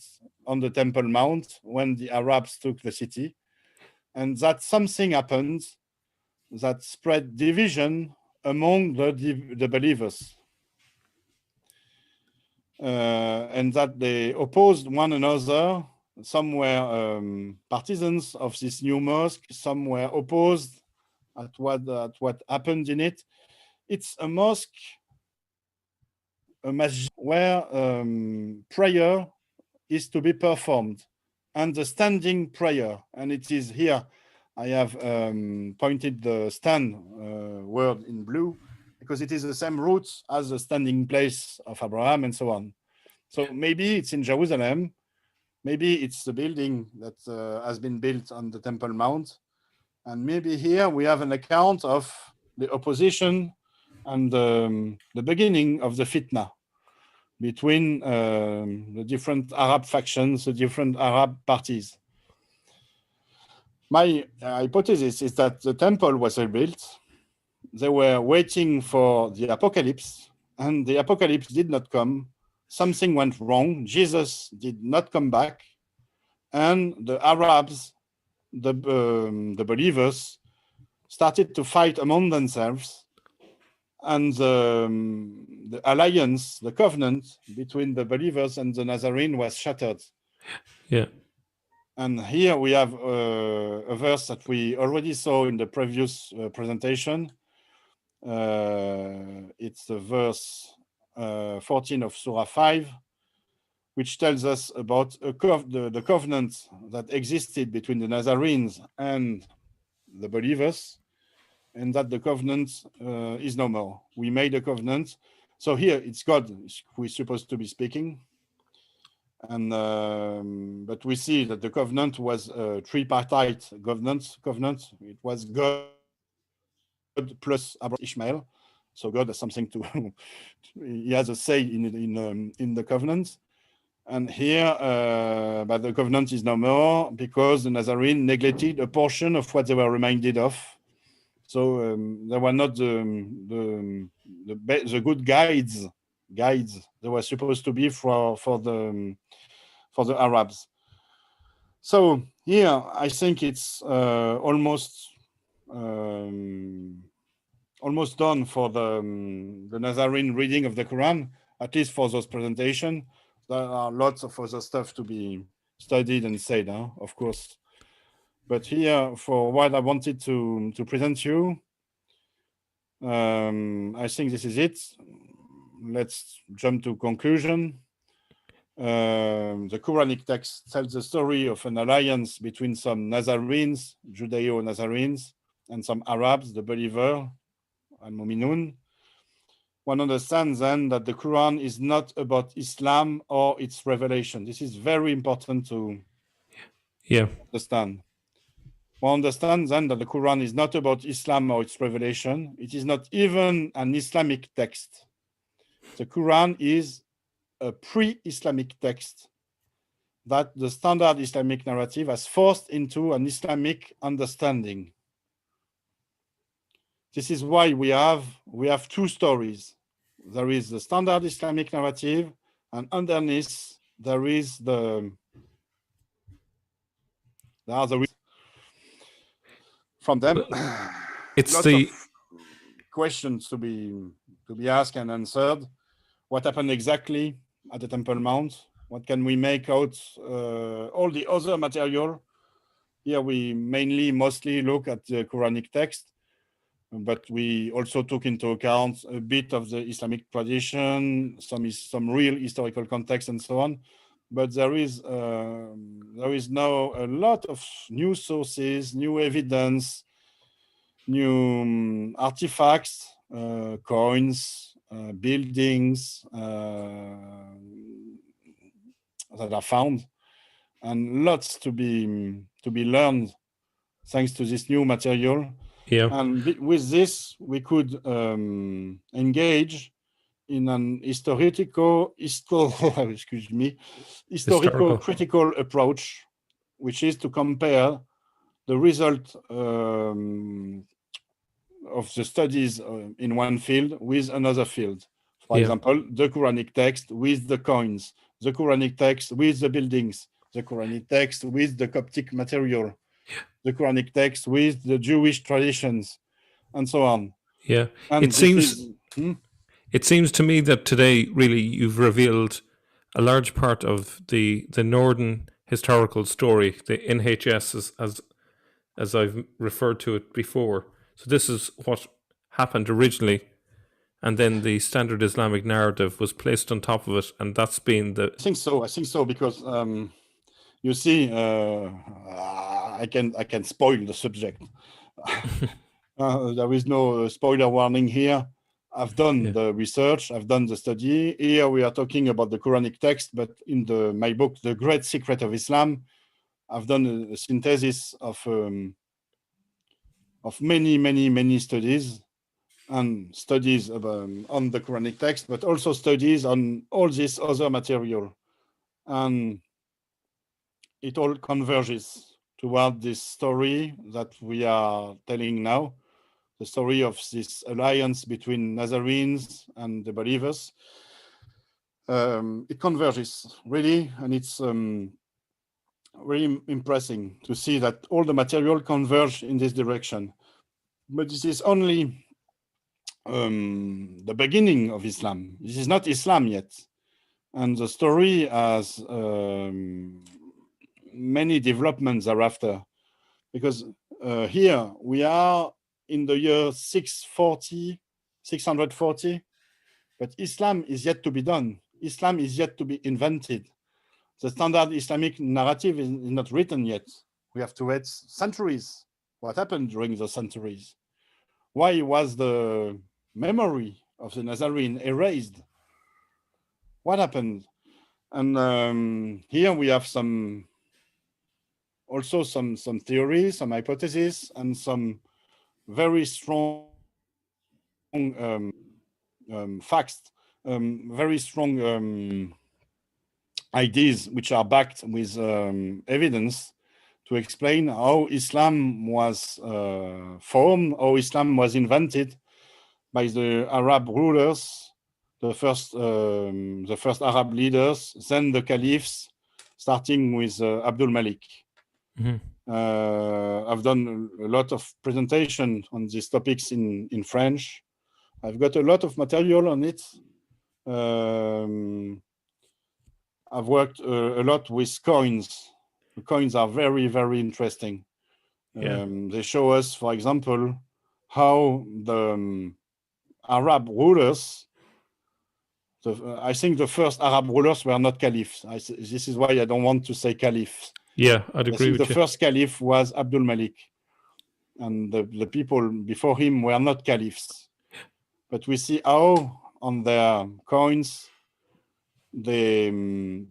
on the Temple Mount when the Arabs took the city, and that something happened that spread division among the believers, and that they opposed one another. Some were partisans of this new mosque, some were opposed at what happened in it. It's a mosque, a masjid, where prayer is to be performed, and the standing prayer. And it is here, I have pointed the stand word in blue, because it is the same root as the standing place of Abraham and so on. So maybe it's in Jerusalem, maybe it's the building that has been built on the Temple Mount. And maybe here we have an account of the opposition and the beginning of the fitna between the different Arab factions, the different Arab parties. My hypothesis is that the temple was rebuilt. They were waiting for the apocalypse, and the apocalypse did not come. Something went wrong. Jesus did not come back, and the Arabs, the believers, started to fight among themselves, and the alliance, the covenant between the believers and the Nazarene was shattered. Yeah. And here we have a verse that we already saw in the previous presentation. It's the verse 14 of Surah 5, which tells us about the covenant that existed between the Nazarenes and the believers, and that the covenant is no more. We made a covenant. So here it's God who is supposed to be speaking. And but we see that the covenant was a tripartite covenant. It was God plus Abraham, Ishmael. So God has something to he has a say in the covenant. And here, but the covenant is no more because the Nazarene neglected a portion of what they were reminded of. So they were not the good guides they were supposed to be for the Arabs. So here, I think it's almost almost done for the Nazarene reading of the Quran, at least for those presentations. There are lots of other stuff to be studied and said, of course. But here, for what I wanted to present you, I think this is it. Let's jump to conclusion. The Quranic text tells the story of an alliance between some Nazarenes, Judeo-Nazarenes, and some Arabs, the believer, al-Muminun. One understands then that the Quran is not about Islam or its revelation. This is very important to understand. One understands then that the Quran is not about Islam or its revelation. It is not even an Islamic text. The Quran is a pre-Islamic text that the standard Islamic narrative has forced into an Islamic understanding. This is why we have two stories. There is the standard Islamic narrative, and underneath there are the from them. It's lots the of questions to be asked and answered. What happened exactly at the Temple Mount? What can we make out all the other material? Here we mostly look at the Quranic text, but we also took into account a bit of the Islamic tradition, some real historical context and so on. But there is now a lot of new sources, new evidence, new artifacts, coins, buildings that are found, and lots to be learned thanks to this new material. And with this, we could engage in an historical critical approach, which is to compare the result of the studies in one field with another field. For example, the Quranic text with the coins, the Quranic text with the buildings, the Quranic text with the Coptic material, the Quranic text with the Jewish traditions, and so on. Yeah, and it seems to me that today, really, you've revealed a large part of the northern historical story, the NHS, as I've referred to it before. So this is what happened originally, and then the standard Islamic narrative was placed on top of it, and that's been the... I think so, because you see, I can spoil the subject. There is no spoiler warning here. I've done the research, I've done the study. Here we are talking about the Quranic text, but in my book, The Great Secret of Islam, I've done a synthesis of many studies, and studies on the Quranic text, but also studies on all this other material. And it all converges toward this story that we are telling now, the story of this alliance between Nazarenes and the believers. It converges, really, and it's really impressive to see that all the material converge in this direction. But this is only the beginning of Islam. This is not Islam yet. And the story has many developments thereafter, because here we are in the year 640, but Islam is yet to be done. Islam is yet to be invented. The standard Islamic narrative is not written yet. We have to wait centuries. What happened during the centuries? Why was the memory of the Nazarene erased? What happened? And here we have some theories, some hypotheses, and some very strong facts, very strong ideas which are backed with evidence to explain how Islam was formed, how Islam was invented by the Arab rulers, the first Arab leaders, then the caliphs, starting with Abdul Malik. I've done a lot of presentation on these topics in French. I've got a lot of material on it. I've worked a lot with coins. The coins are very, very interesting. They show us, for example, how the Arab rulers, I think the first Arab rulers were not caliphs. This is why I don't want to say caliphs. Yeah, I'd agree with you. The first caliph was Abdul Malik, and the people before him were not caliphs. But we see how on their coins they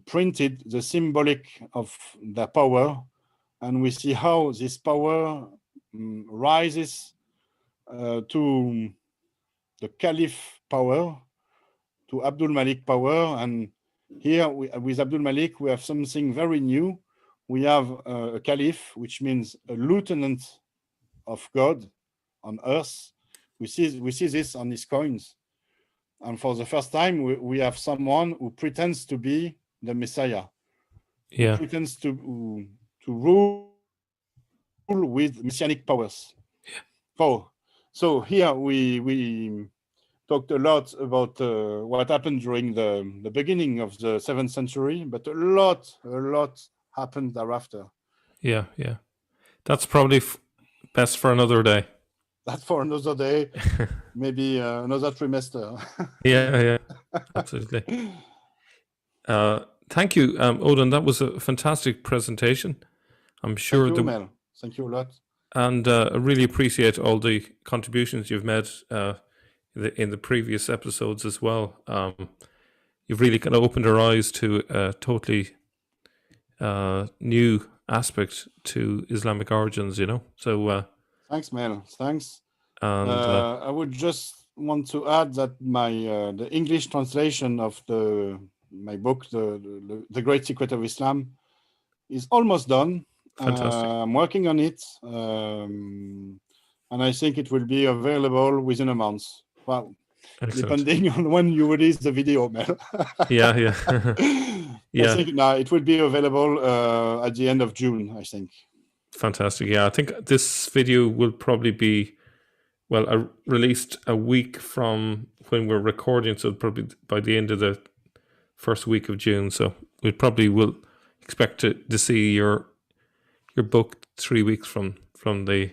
printed the symbolic of their power, and we see how this power rises to the caliph power, to Abdul Malik power. And here with Abdul Malik, we have something very new. We have a caliph, which means a lieutenant of God on earth. We see this on his coins. And for the first time, we have someone who pretends to be the Messiah. Yeah. Who pretends to rule with messianic powers. So here we talked a lot about what happened during the beginning of the 7th century, but a lot happened thereafter. Yeah. That's probably best for another day. That's for another day, maybe another trimester. Yeah, absolutely. Thank you, Odon. That was a fantastic presentation. I'm sure. Thank you, Mel. Thank you a lot. And I really appreciate all the contributions you've made in the previous episodes as well. You've really kind of opened our eyes to a totally new aspect to Islamic origins, you know. So thanks, Mel. Thanks. And I would just want to add that my the English translation of my book, the Great Secret of Islam, is almost done. Fantastic. I'm working on it, and I think it will be available within a month. Well, excellent. Depending on when you release the video, Mel. Yeah. I think it will be available at the end of June, I think. Fantastic. Yeah, I think this video will probably be released a week from when we're recording, so probably by the end of the first week of June. So we probably will expect to see your book 3 weeks from the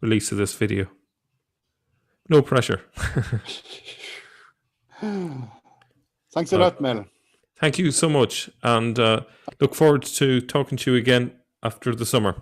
release of this video. No pressure. Thanks a lot, Mel. Thank you so much, and look forward to talking to you again after the summer.